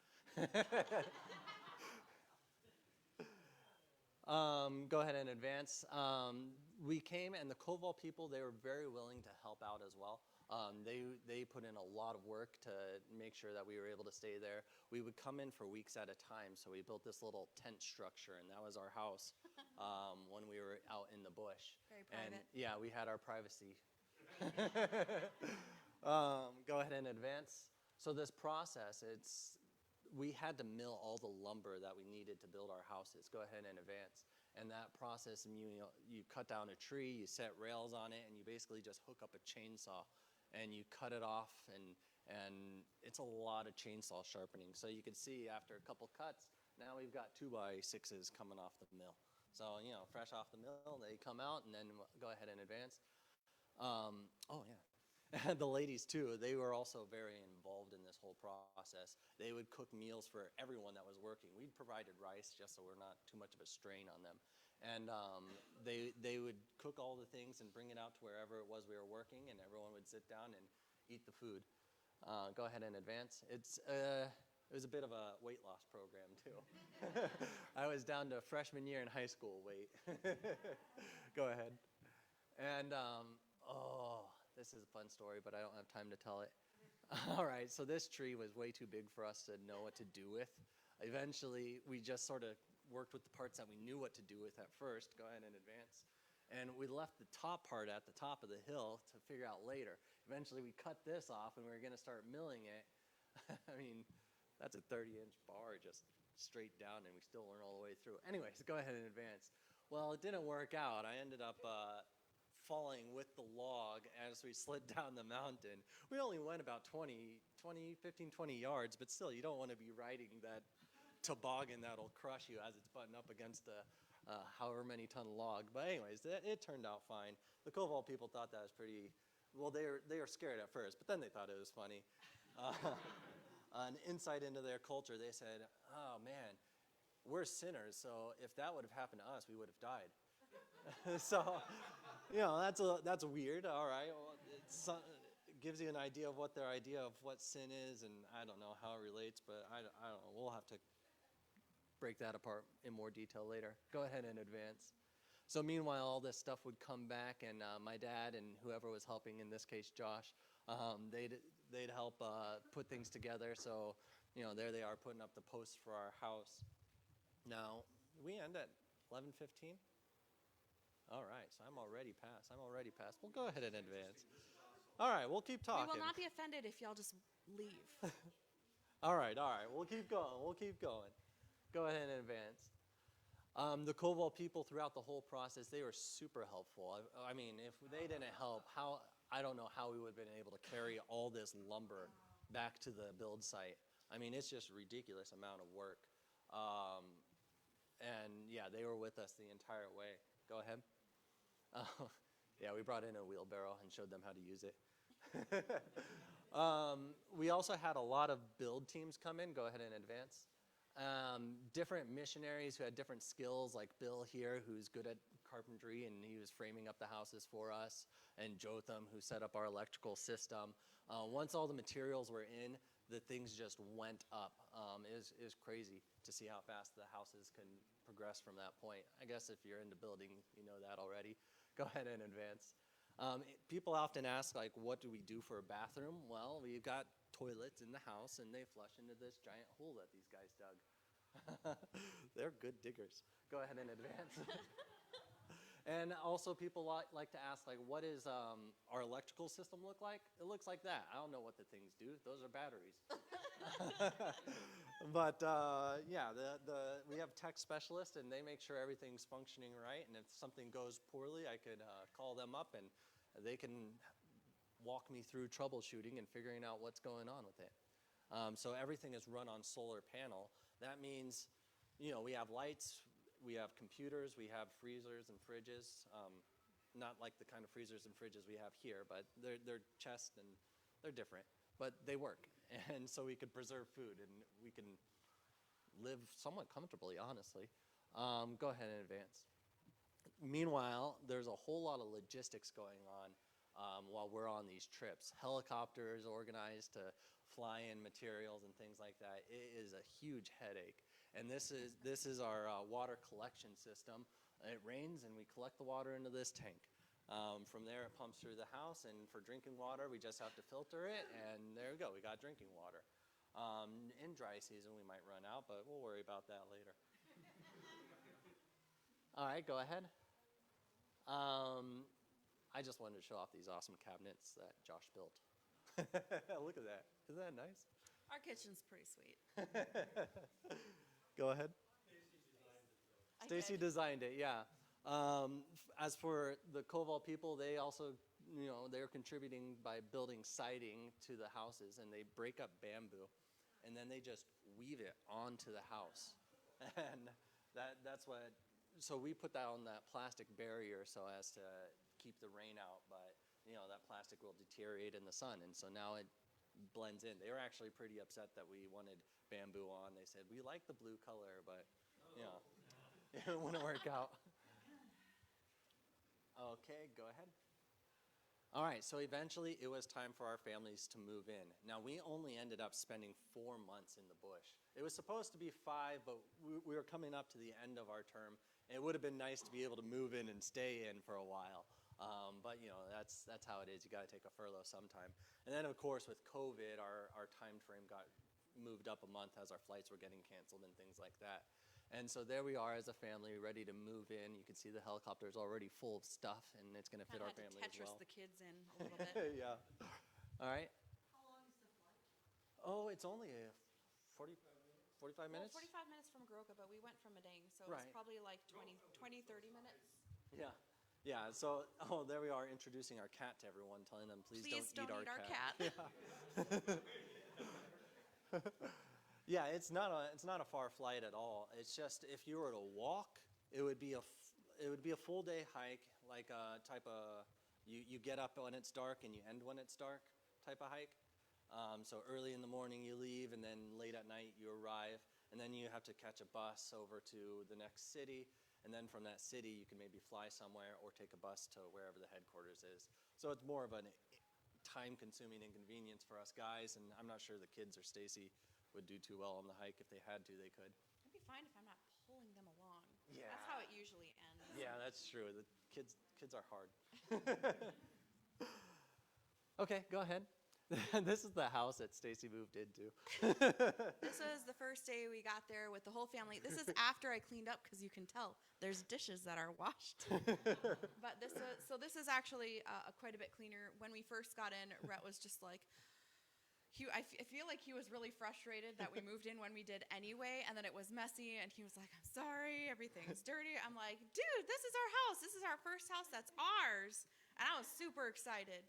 Go ahead and advance. We came, and the Koval people, they were very willing to help out as well. They put in a lot of work to make sure that we were able to stay there. We would come in for weeks at a time, so we built this little tent structure, and that was our house when we were out in the bush. Very private. And yeah, we had our privacy. Go ahead and advance. So this process, we had to mill all the lumber that we needed to build our houses. Go ahead and advance. And that process, you cut down a tree, you set rails on it, and you basically just hook up a chainsaw, and you cut it off, and it's a lot of chainsaw sharpening. So you can see after a couple cuts, now we've got 2x6s coming off the mill. So, fresh off the mill, they come out, and then go ahead and advance. Oh, yeah. The ladies, too, they were also very involved in this whole process. They would cook meals for everyone that was working. We'd provided rice just so we're not too much of a strain on them. And they would cook all the things and bring it out to wherever it was we were working, and everyone would sit down and eat the food. Go ahead and advance. It was a bit of a weight loss program too. I was down to freshman year in high school weight. Go ahead. And this is a fun story, but I don't have time to tell it. All right, so this tree was way too big for us to know what to do with. Eventually, we just sort of worked with the parts that we knew what to do with at first. Go ahead and advance. And we left the top part at the top of the hill to figure out later. Eventually, we cut this off, and we were going to start milling it. I mean, that's a 30-inch bar just straight down, and we still weren't all the way through. Anyways, go ahead and advance. Well, it didn't work out. I ended up falling with the log as we slid down the mountain. We only went about 15, 20 yards, but still, you don't want to be riding that toboggan that'll crush you as it's butting up against the however many ton log. But anyways, it turned out fine. The Koval people thought that was pretty, well, they were scared at first, but then they thought it was funny. An insight into their culture, they said, oh man, we're sinners, so if that would have happened to us, we would have died. So, that's weird. All right, well, it gives you an idea of what their idea of what sin is, and I don't know how it relates, but I don't know. We'll have to break that apart in more detail later. Go ahead and advance. So meanwhile, all this stuff would come back, and my dad and whoever was helping, in this case Josh, they'd help put things together. So, there they are putting up the posts for our house. Now, we end at 11:15. All right, so I'm already past. Well, go ahead and advance. All right, we'll keep talking. We will not be offended if y'all just leave. All right. We'll keep going. Go ahead and advance. The Koval people throughout the whole process, they were super helpful. I mean, if they didn't help, I don't know how we would have been able to carry all this lumber back to the build site. I mean, it's just a ridiculous amount of work. And yeah, they were with us the entire way. Go ahead. Yeah, we brought in a wheelbarrow and showed them how to use it. We also had a lot of build teams come in. Go ahead and advance. Different missionaries who had different skills, like Bill here, who's good at carpentry, and he was framing up the houses for us, and Jotham, who set up our electrical system. Once all the materials were in, the things just went up. It was crazy to see how fast the houses can progress from that point. I guess if you're into building, you know that already. Go ahead and advance. People often ask, like, what do we do for a bathroom? Well, we've got toilets in the house, and they flush into this giant hole that these guys dug. They're good diggers. Go ahead and advance. And also people like to ask, like, what does our electrical system look like? It looks like that. I don't know what the things do. Those are batteries. But yeah, we have tech specialists, and they make sure everything's functioning right. And if something goes poorly, I could call them up, and they can walk me through troubleshooting and figuring out what's going on with it. So everything is run on solar panel. That means, we have lights, we have computers, we have freezers and fridges. Not like the kind of freezers and fridges we have here, but they're chests and they're different, but they work. And so we could preserve food, and we can live somewhat comfortably, honestly. Go ahead and advance. Meanwhile, there's a whole lot of logistics going on while we're on these trips. Helicopters organized to fly in materials and things like that. It is a huge headache. And this is our water collection system. It rains, and we collect the water into this tank. From there, it pumps through the house, and for drinking water, we just have to filter it, and there we go, we got drinking water. In dry season, we might run out, but we'll worry about that later. All right, go ahead. I just wanted to show off these awesome cabinets that Josh built. Look at that. Isn't that nice? Our kitchen's pretty sweet. Go ahead. Stacy designed it, yeah. As for the Koval people, they also, they're contributing by building siding to the houses, and they break up bamboo, and then they just weave it onto the house. And that's what, so we put that on that plastic barrier so as to keep the rain out, but that plastic will deteriorate in the sun, and so now it blends in. They were actually pretty upset that we wanted bamboo on. They said, we like the blue color, but it wouldn't work out. Okay, go ahead. All right, so eventually it was time for our families to move in. Now, we only ended up spending 4 months in the bush. It was supposed to be 5, but we were coming up to the end of our term. And it would have been nice to be able to move in and stay in for a while. But, you know, that's how it is. You got to take a furlough sometime. And then, of course, with COVID, our time frame got moved up a month as our flights were getting canceled and things like that. And so there we are as a family, ready to move in. You can see the helicopter is already full of stuff, and it's going to fit our Had to family as Tetris well. the kids in a little bit. Yeah. All right. How long is the flight? Oh, it's only 45 Well, minutes? 45 minutes from Garoka, but we went from Madang, so Right. it's probably like 20, 30 minutes. Yeah. Yeah, so, there we are introducing our cat to everyone, telling them, please don't eat our cat. Yeah, it's not a far flight at all. It's just if you were to walk, it would be a full day hike, like a type of you get up when it's dark and you end when it's dark type of hike. So early in the morning you leave, and then late at night you arrive, and then you have to catch a bus over to the next city, and then from that city you can maybe fly somewhere or take a bus to wherever the headquarters is. So it's more of a time-consuming inconvenience for us guys, and I'm not sure the kids or Stacy would do too well on the hike. If they had to, they could. It'd be fine if I'm not pulling them along. Yeah. That's how it usually ends. Yeah, that's true. The kids are hard. Okay, go ahead. This is the house that Stacy moved into. This was the first day we got there with the whole family. This is after I cleaned up, because you can tell there's dishes that are washed. But this is actually quite a bit cleaner. When we first got in, Rhett was just like, I feel like he was really frustrated that we moved in when we did anyway, and then it was messy, and he was like, I'm sorry, everything's dirty. I'm like, dude, this is our house. This is our first house. That's ours. And I was super excited.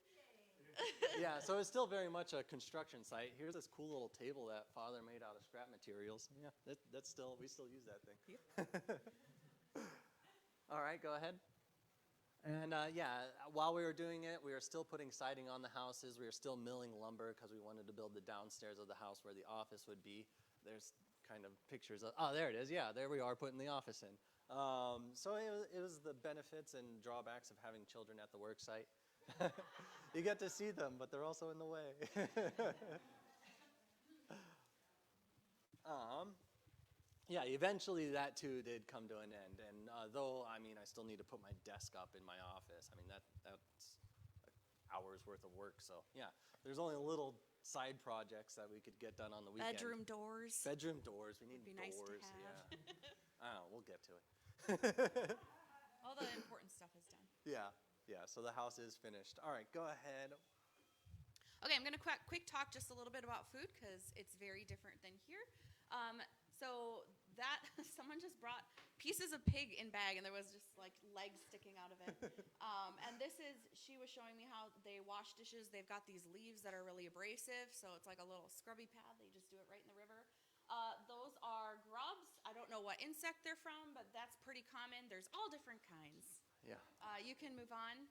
Yeah, so it's still very much a construction site. Here's this cool little table that Father made out of scrap materials. Yeah, we still use that thing. All right, go ahead. And while we were doing it, we were still putting siding on the houses. We were still milling lumber because we wanted to build the downstairs of the house where the office would be. There's kind of pictures of, oh, there it is. Yeah, there we are putting the office in. So it was the benefits and drawbacks of having children at the work site. You get to see them, but they're also in the way. Yeah, eventually that too did come to an end. And though, I still need to put my desk up in my office. That's hours worth of work. So yeah, there's only little side projects that we could get done on the weekend. Bedroom doors. Bedroom doors. We need Would be doors. nice to have. Yeah. I don't know. We'll get to it. All the important stuff is done. Yeah. So the house is finished. All right, go ahead. Okay, I'm going to quick talk just a little bit about food because it's very different than here. So that someone just brought pieces of pig in bag, and there was just like legs sticking out of it. And she was showing me how they wash dishes. They've got these leaves that are really abrasive, so it's like a little scrubby pad. They just do it right in the river. Those are grubs. I don't know what insect they're from, but that's pretty common. There's all different kinds. Yeah. You can move on.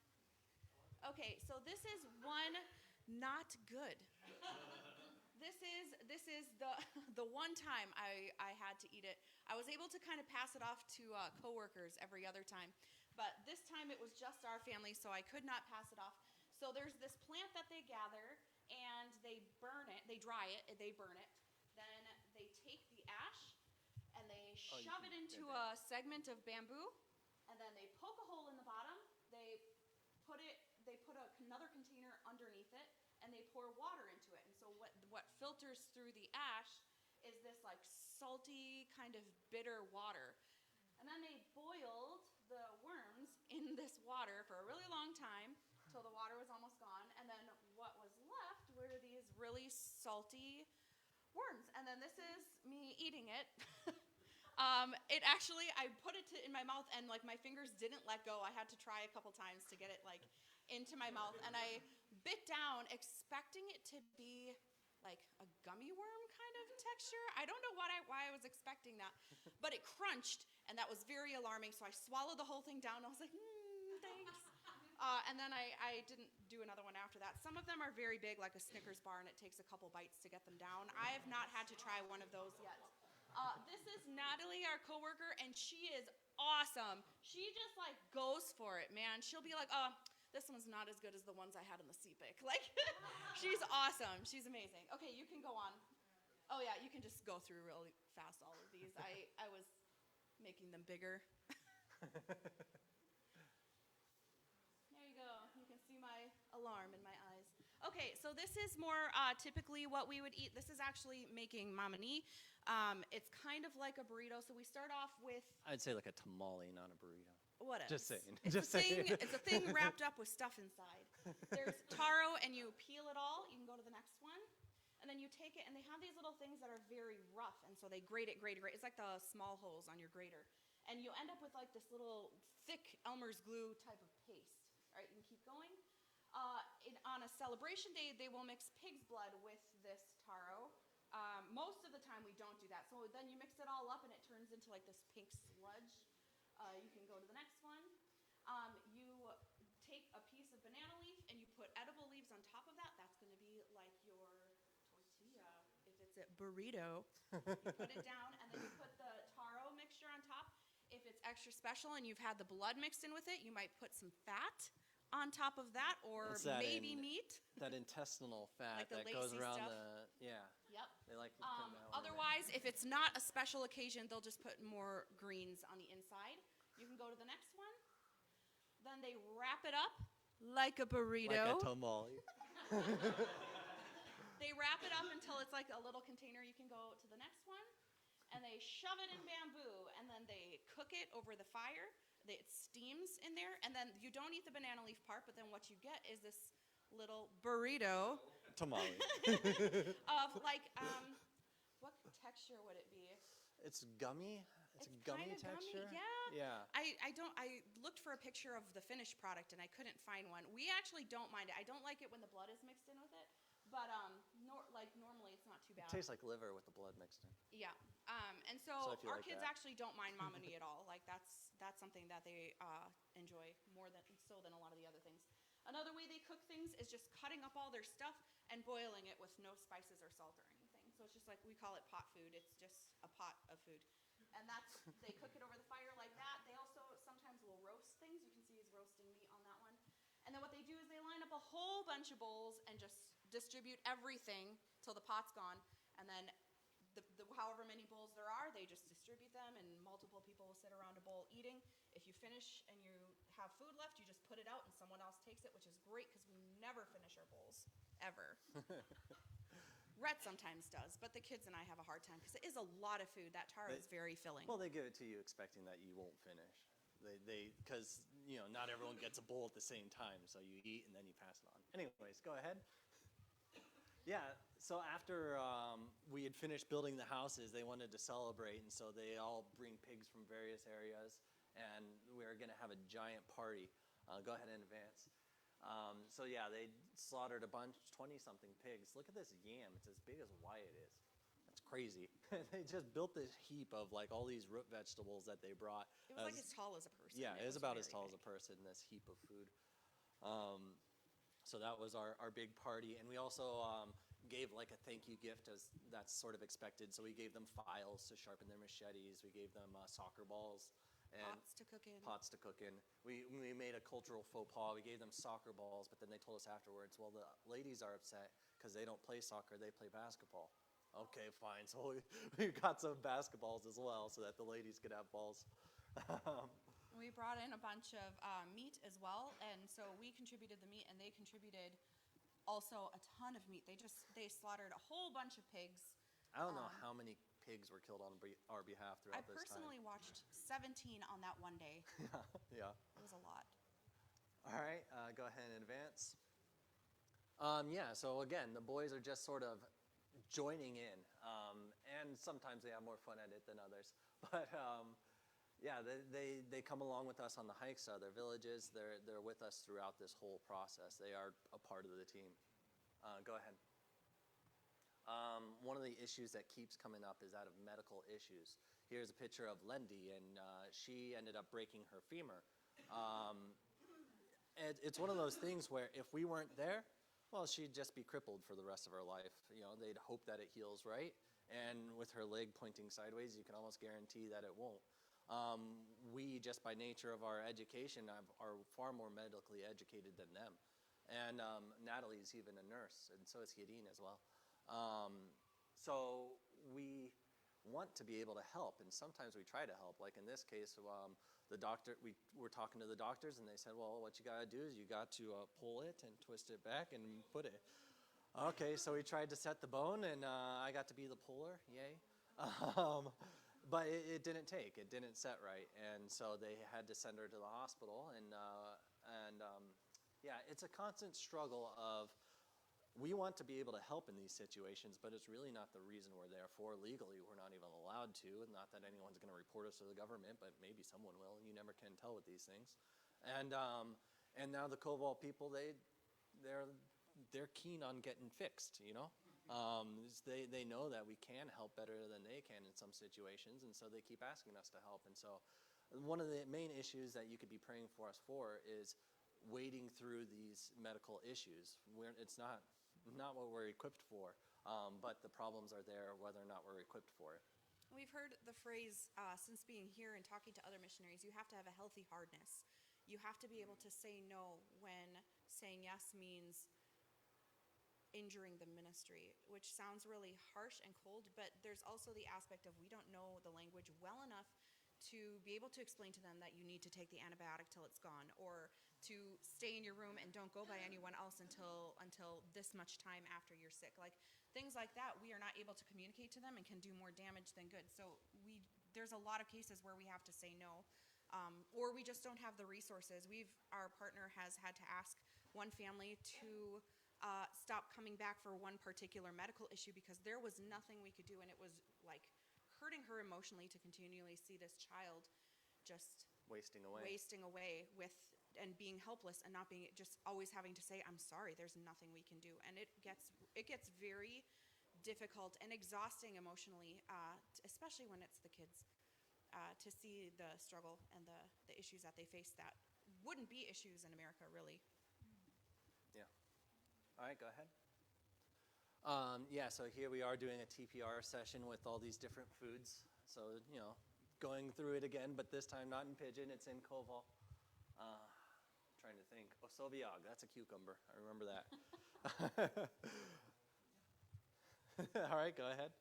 Okay, so this is one not good. This is the one time I had to eat it. I was able to kind of pass it off to coworkers every other time, but this time it was just our family, so I could not pass it off. So there's this plant that they gather, and they burn it, they dry it, they burn it. Then they take the ash, and they shove it into a segment of bamboo, and then they poke a hole in the bottom. They put another container underneath it, and they pour water into it. And so what filters through the ash is this like salty kind of bitter water. And then they boiled the worms in this water for a really long time till the water was almost gone. And then what was left were these really salty worms. And then this is me eating it. I put it in my mouth, and like my fingers didn't let go. I had to try a couple times to get it like into my mouth, and I bit down expecting it to be like a gummy worm kind of texture. I don't know why I was expecting that, but it crunched, and that was very alarming. So I swallowed the whole thing down. I was like, thanks. And then I didn't do another one after that. Some of them are very big, like a Snickers bar, and it takes a couple bites to get them down. I have not had to try one of those yet. This is Natalie, our coworker, and she is awesome. She just like goes for it, man. She'll be like, This one's not as good as the ones I had in the CPIC. Like, she's awesome. She's amazing. Okay, you can go on. Oh yeah, you can just go through really fast all of these. I was making them bigger. There you go. You can see my alarm in my eyes. Okay, so this is more typically what we would eat. This is actually making mamani. It's kind of like a burrito. So we start off with I'd say like a tamale, not a burrito. what else? Just saying. It's Just a thing. saying. It's a thing wrapped up with stuff inside. There's taro, and you peel it all. You can go to the next one, and then you take it, and they have these little things that are very rough, and so they grate it. It's like the small holes on your grater, and you end up with like this little thick Elmer's glue type of paste. All right, you can keep going. On a celebration day, they will mix pig's blood with this taro. Most of the time, we don't do that. So then you mix it all up, and it turns into like this pink sludge. You can go to the next one. You take a piece of banana leaf and you put edible leaves on top of that. That's going to be like your tortilla. If it's a burrito, you put it down, and then you put the taro mixture on top. If it's extra special and you've had the blood mixed in with it, you might put some fat on top of that, or It's that maybe meat. That intestinal fat Like the that goes lacy around stuff? yeah. Yep. They like to put that one in there. Otherwise, if it's not a special occasion, they'll just put more greens on the inside. You can go to the next one. Then they wrap it up like a burrito. Like a tamale. They wrap it up until it's like a little container. You can go to the next one. And they shove it in bamboo, and then they cook it over the fire. It steams in there, and then you don't eat the banana leaf part, but then what you get is this little burrito Tamale. of like, what texture would it be? It's gummy. It's a gummy kinda texture. yeah. Yeah. I looked for a picture of the finished product, and I couldn't find one. We actually don't mind it. I don't like it when the blood is mixed in with it, but normally it's not too bad. It tastes like liver with the blood mixed in. Yeah. And So so if you our like kids that. actually don't mind mamani at all. Like that's something that they enjoy more than a lot of the other things. Another way they cook things is just cutting up all their stuff and boiling it with no spices or salt or anything. So it's just like, we call it pot food. It's just a pot of food. And they cook it over the fire like that. They also sometimes will roast things. You can see he's roasting meat on that one. And then what they do is they line up a whole bunch of bowls and just distribute everything till the pot's gone. And then however many bowls there are, they just distribute them, and multiple people will sit around a bowl eating. If you finish and you have food left, you just put it out and someone else takes it, which is great because we never finish our bowls, ever. Rhett sometimes does, but the kids and I have a hard time because it is a lot of food. That taro is very filling. Well, they give it to you expecting that you won't finish. Because not everyone gets a bowl at the same time, so you eat and then you pass it on. Anyways, go ahead. Yeah, so after we had finished building the houses, they wanted to celebrate, and so they all bring pigs from various areas, and we were going to have a giant party. Go ahead and advance. So yeah, they slaughtered a bunch, 20-something pigs. Look at this yam. It's as big as Wyatt is. That's crazy. They just built this heap of like all these root vegetables that they brought. It was like as tall as a person. Yeah, it was about as very tall as a person, this heap of food. So that was our big party. And we also gave like a thank you gift, as that's sort of expected. So we gave them files to sharpen their machetes. We gave them soccer balls. And Pots to cook in. Pots to cook in. We made a cultural faux pas. We gave them soccer balls, but then they told us afterwards, well, the ladies are upset because they don't play soccer, they play basketball. Okay, fine. So we got some basketballs as well so that the ladies could have balls. We brought in a bunch of meat as well, and so we contributed the meat, and they contributed also a ton of meat. They slaughtered a whole bunch of pigs. I don't know how many pigs were killed on our behalf I throughout this time. personally watched 17 on that one day. Yeah. It was a lot. All right, go ahead and advance. Yeah, so again, the boys are just sort of joining in, and sometimes they have more fun at it than others. But yeah, they come along with us on the hikes to other villages. They're with us throughout this whole process. They are a part of the team. Go ahead. One of the issues that keeps coming up is that of medical issues. Here's a picture of Lendi, and she ended up breaking her femur. It's one of those things where if we weren't there, well, she'd just be crippled for the rest of her life. They'd hope that it heals right, and with her leg pointing sideways, you can almost guarantee that it won't. We, just by nature of our education, are far more medically educated than them. And Natalie's even a nurse, and so is Yadin as well. So we want to be able to help, and sometimes we try to help. Like in this case, the doctor, we were talking to the doctors, and they said, well, what you got to do is you got to pull it and twist it back and put it. Okay, so we tried to set the bone, and I got to be the puller, yay. But it didn't take, it didn't set right, and so they had to send her to the hospital, and yeah, it's a constant struggle of, we want to be able to help in these situations, but it's really not the reason we're there for. Legally, we're not even allowed to. Not that anyone's going to report us to the government, but maybe someone will. You never can tell with these things. And now the Koval people, they're keen on getting fixed, you know? They know that we can help better than they can in some situations, and so they keep asking us to help. And so one of the main issues that you could be praying for us for is wading through these medical issues. It's not what we're equipped for, but the problems are there whether or not we're equipped for it. We've heard the phrase since being here and talking to other missionaries, you have to have a healthy hardness. You have to be able to say no when saying yes means injuring the ministry, which sounds really harsh and cold, but there's also the aspect of we don't know the language well enough to be able to explain to them that you need to take the antibiotic till it's gone, or to stay in your room and don't go by anyone else until this much time after you're sick. Like things like that, we are not able to communicate to them and can do more damage than good. So there's a lot of cases where we have to say no, or we just don't have the resources. Our partner has had to ask one family to stop coming back for one particular medical issue because there was nothing we could do, and it was like hurting her emotionally to continually see this child just Wasting away with and being helpless and not being, just always having to say, I'm sorry, there's nothing we can do. And it gets very difficult and exhausting emotionally, especially when it's the kids, to see the struggle and the issues that they face that wouldn't be issues in America, really. Yeah. All right, go ahead. Yeah, so here we are doing a TPR session with all these different foods. So, you know, going through it again, but this time not in Pidgin, it's in Koval. Trying to think. Osoviag, that's a cucumber. I remember that. All right, go ahead.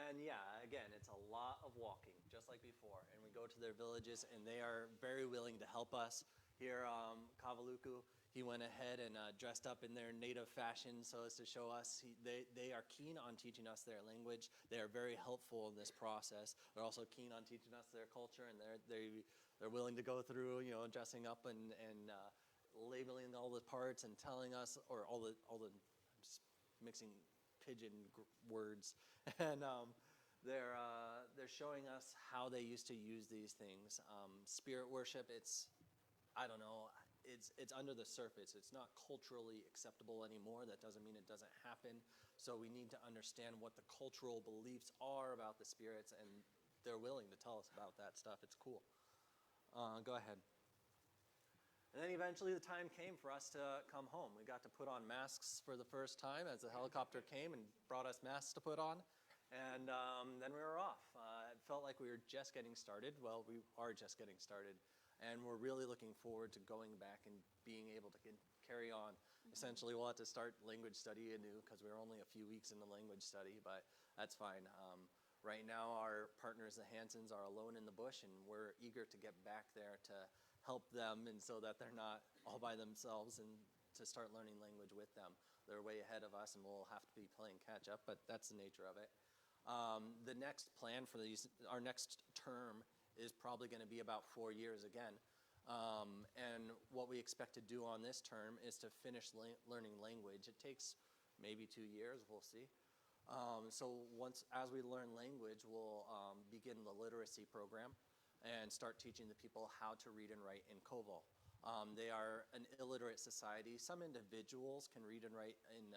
And yeah, again, it's a lot of walking, just like before. And we go to their villages, and they are very willing to help us. Here, Kavaluku, he went ahead and dressed up in their native fashion so as to show us. They are keen on teaching us their language. They are very helpful in this process. They're also keen on teaching us their culture, and they're willing to go through, you know, dressing up and labeling all the parts and telling us, or all the I'm just mixing Pidgin words, and they're showing us how they used to use these things. Spirit worship, I don't know, it's under the surface. It's not culturally acceptable anymore. That doesn't mean it doesn't happen. So we need to understand what the cultural beliefs are about the spirits, and they're willing to tell us about that stuff. It's cool. Go ahead. And then eventually the time came for us to come home. We got to put on masks for the first time as the helicopter came and brought us masks to put on. And then we were off. It felt like we were just getting started. Well, we are just getting started. And we're really looking forward to going back and being able to carry on. Essentially, we'll have to start language study anew because we're only a few weeks into language study, but that's fine. Right now, our partners, the Hansons, are alone in the bush, and we're eager to get back there to help them, and so that they're not all by themselves, and to start learning language with them. They're way ahead of us, and we'll have to be playing catch up, but that's the nature of it. The next plan for our next term is probably going to be about 4 years again. And what we expect to do on this term is to finish learning language. It takes maybe 2 years, we'll see. So as we learn language, we'll begin the literacy program and start teaching the people how to read and write in Koval. They are an illiterate society. Some individuals can read and write in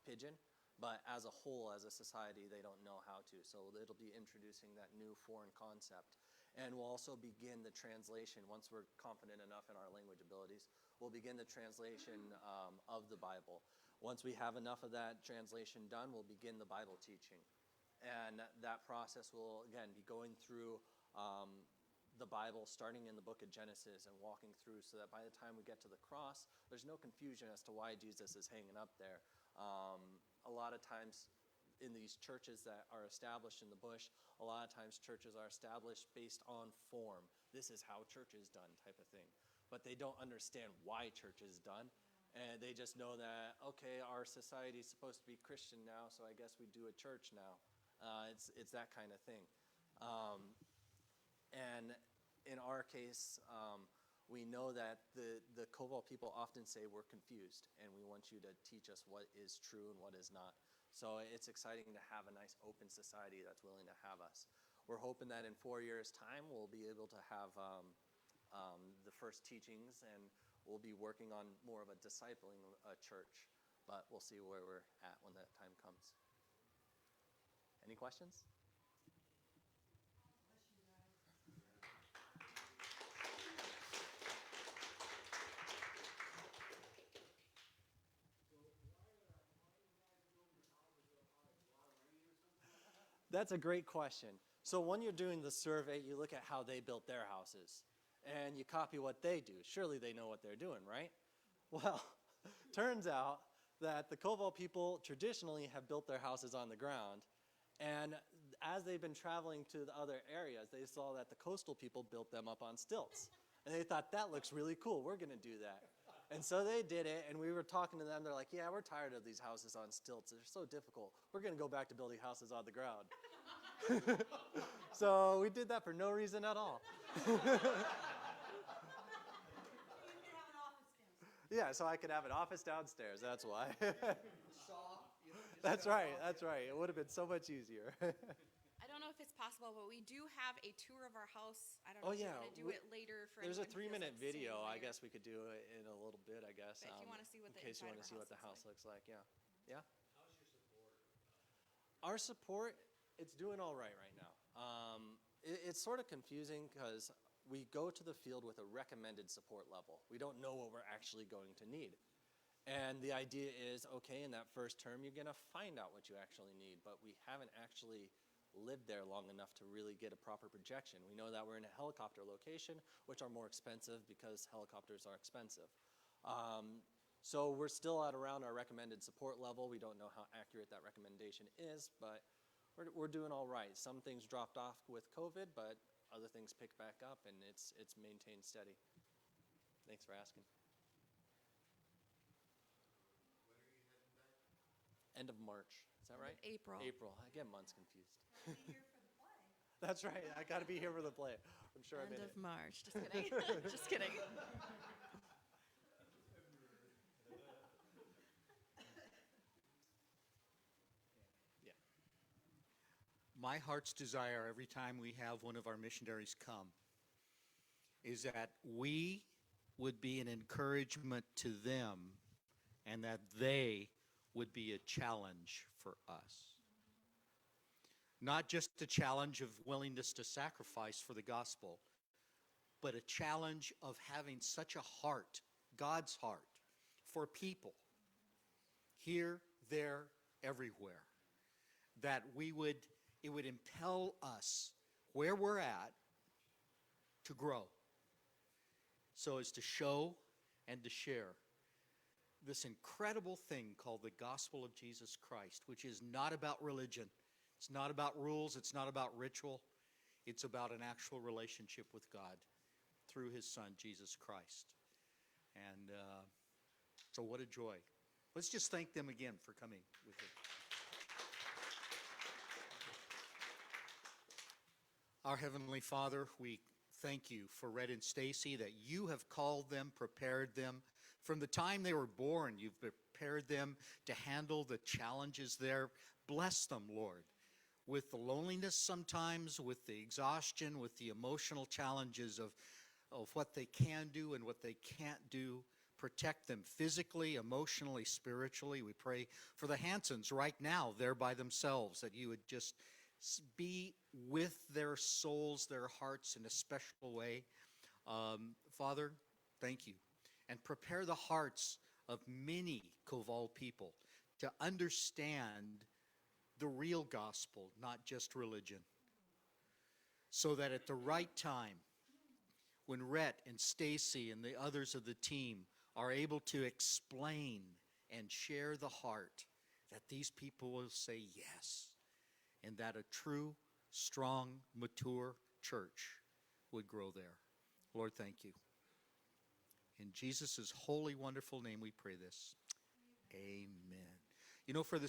Pidgin, but as a whole, as a society, they don't know how to. So it'll be introducing that new foreign concept. And we'll also begin the translation. Once we're confident enough in our language abilities, we'll begin the translation of the Bible. Once we have enough of that translation done, we'll begin the Bible teaching. And that process will, again, be going through the Bible, starting in the book of Genesis and walking through so that by the time we get to the cross, there's no confusion as to why Jesus is hanging up there. A lot of times in these churches that are established in the bush, a lot of times churches are established based on form. This is how church is done type of thing. But they don't understand why church is done. And they just know that, okay, our society is supposed to be Christian now, so I guess we do a church now. It's that kind of thing. And in our case, we know that the Koval people often say we're confused, and we want you to teach us what is true and what is not. So it's exciting to have a nice open society that's willing to have us. We're hoping that in 4 years' time, we'll be able to have the first teachings, and we'll be working on more of a discipling church. But we'll see where we're at when that time comes. Any questions? That's a great question. So when you're doing the survey, you look at how they built their houses, and you copy what they do. Surely they know what they're doing, right? Well, turns out that the Koval people traditionally have built their houses on the ground, and as they've been traveling to the other areas, they saw that the coastal people built them up on stilts. And they thought, that looks really cool, we're gonna do that. And so they did it, and we were talking to them, they're like, yeah, we're tired of these houses on stilts, they're so difficult. We're gonna go back to building houses on the ground. So we did that for no reason at all. Yeah, so I could have an office downstairs, that's why. That's right. It would have been so much easier. I don't know if it's possible, but we do have a tour of our house. I don't know if yeah, we're going to do it later for There's a anyone who 3-minute doesn't stay video. I here. guess we could do it in a little bit, I guess. But if you wanna see what in the case you inside want of to our see what the house house looks like, yeah. Yeah? How's your support? Our support, it's doing all right now. It's sort of confusing because we go to the field with a recommended support level. We don't know what we're actually going to need. And the idea is, okay, in that first term, you're going to find out what you actually need, but we haven't actually lived there long enough to really get a proper projection. We know that we're in a helicopter location, which are more expensive because helicopters are expensive. So we're still at around our recommended support level. We don't know how accurate that recommendation is, but we're doing all right. Some things dropped off with COVID, but other things picked back up, and it's maintained steady. Thanks for asking. End of March. Is that right? April. April. I get months confused. Be here for the play. That's right. I got to be here for the play. I'm sure I'm End in of it. March. Just kidding. Just kidding. Yeah. My heart's desire every time we have one of our missionaries come is that we would be an encouragement to them and that they would be a challenge for us. Not just a challenge of willingness to sacrifice for the gospel, but a challenge of having such a heart, God's heart, for people here, there, everywhere, that it would impel us where we're at to grow, so as to show and to share this incredible thing called the gospel of Jesus Christ, which is not about religion. It's not about rules. It's not about ritual. It's about an actual relationship with God through his son, Jesus Christ. And so what a joy. Let's just thank them again for coming with us. Our Heavenly Father, we thank you for Rhett and Stacy, that you have called them, prepared them. From the time they were born, you've prepared them to handle the challenges there. Bless them, Lord, with the loneliness sometimes, with the exhaustion, with the emotional challenges of what they can do and what they can't do. Protect them physically, emotionally, spiritually. We pray for the Hansons right now, there by themselves, that you would just be with their souls, their hearts in a special way. Father, thank you. And prepare the hearts of many Koval people to understand the real gospel, not just religion. So that at the right time, when Rhett and Stacy and the others of the team are able to explain and share the heart, that these people will say yes, and that a true, strong, mature church would grow there. Lord, thank you. In Jesus' holy, wonderful name we pray this. Amen. You know, for the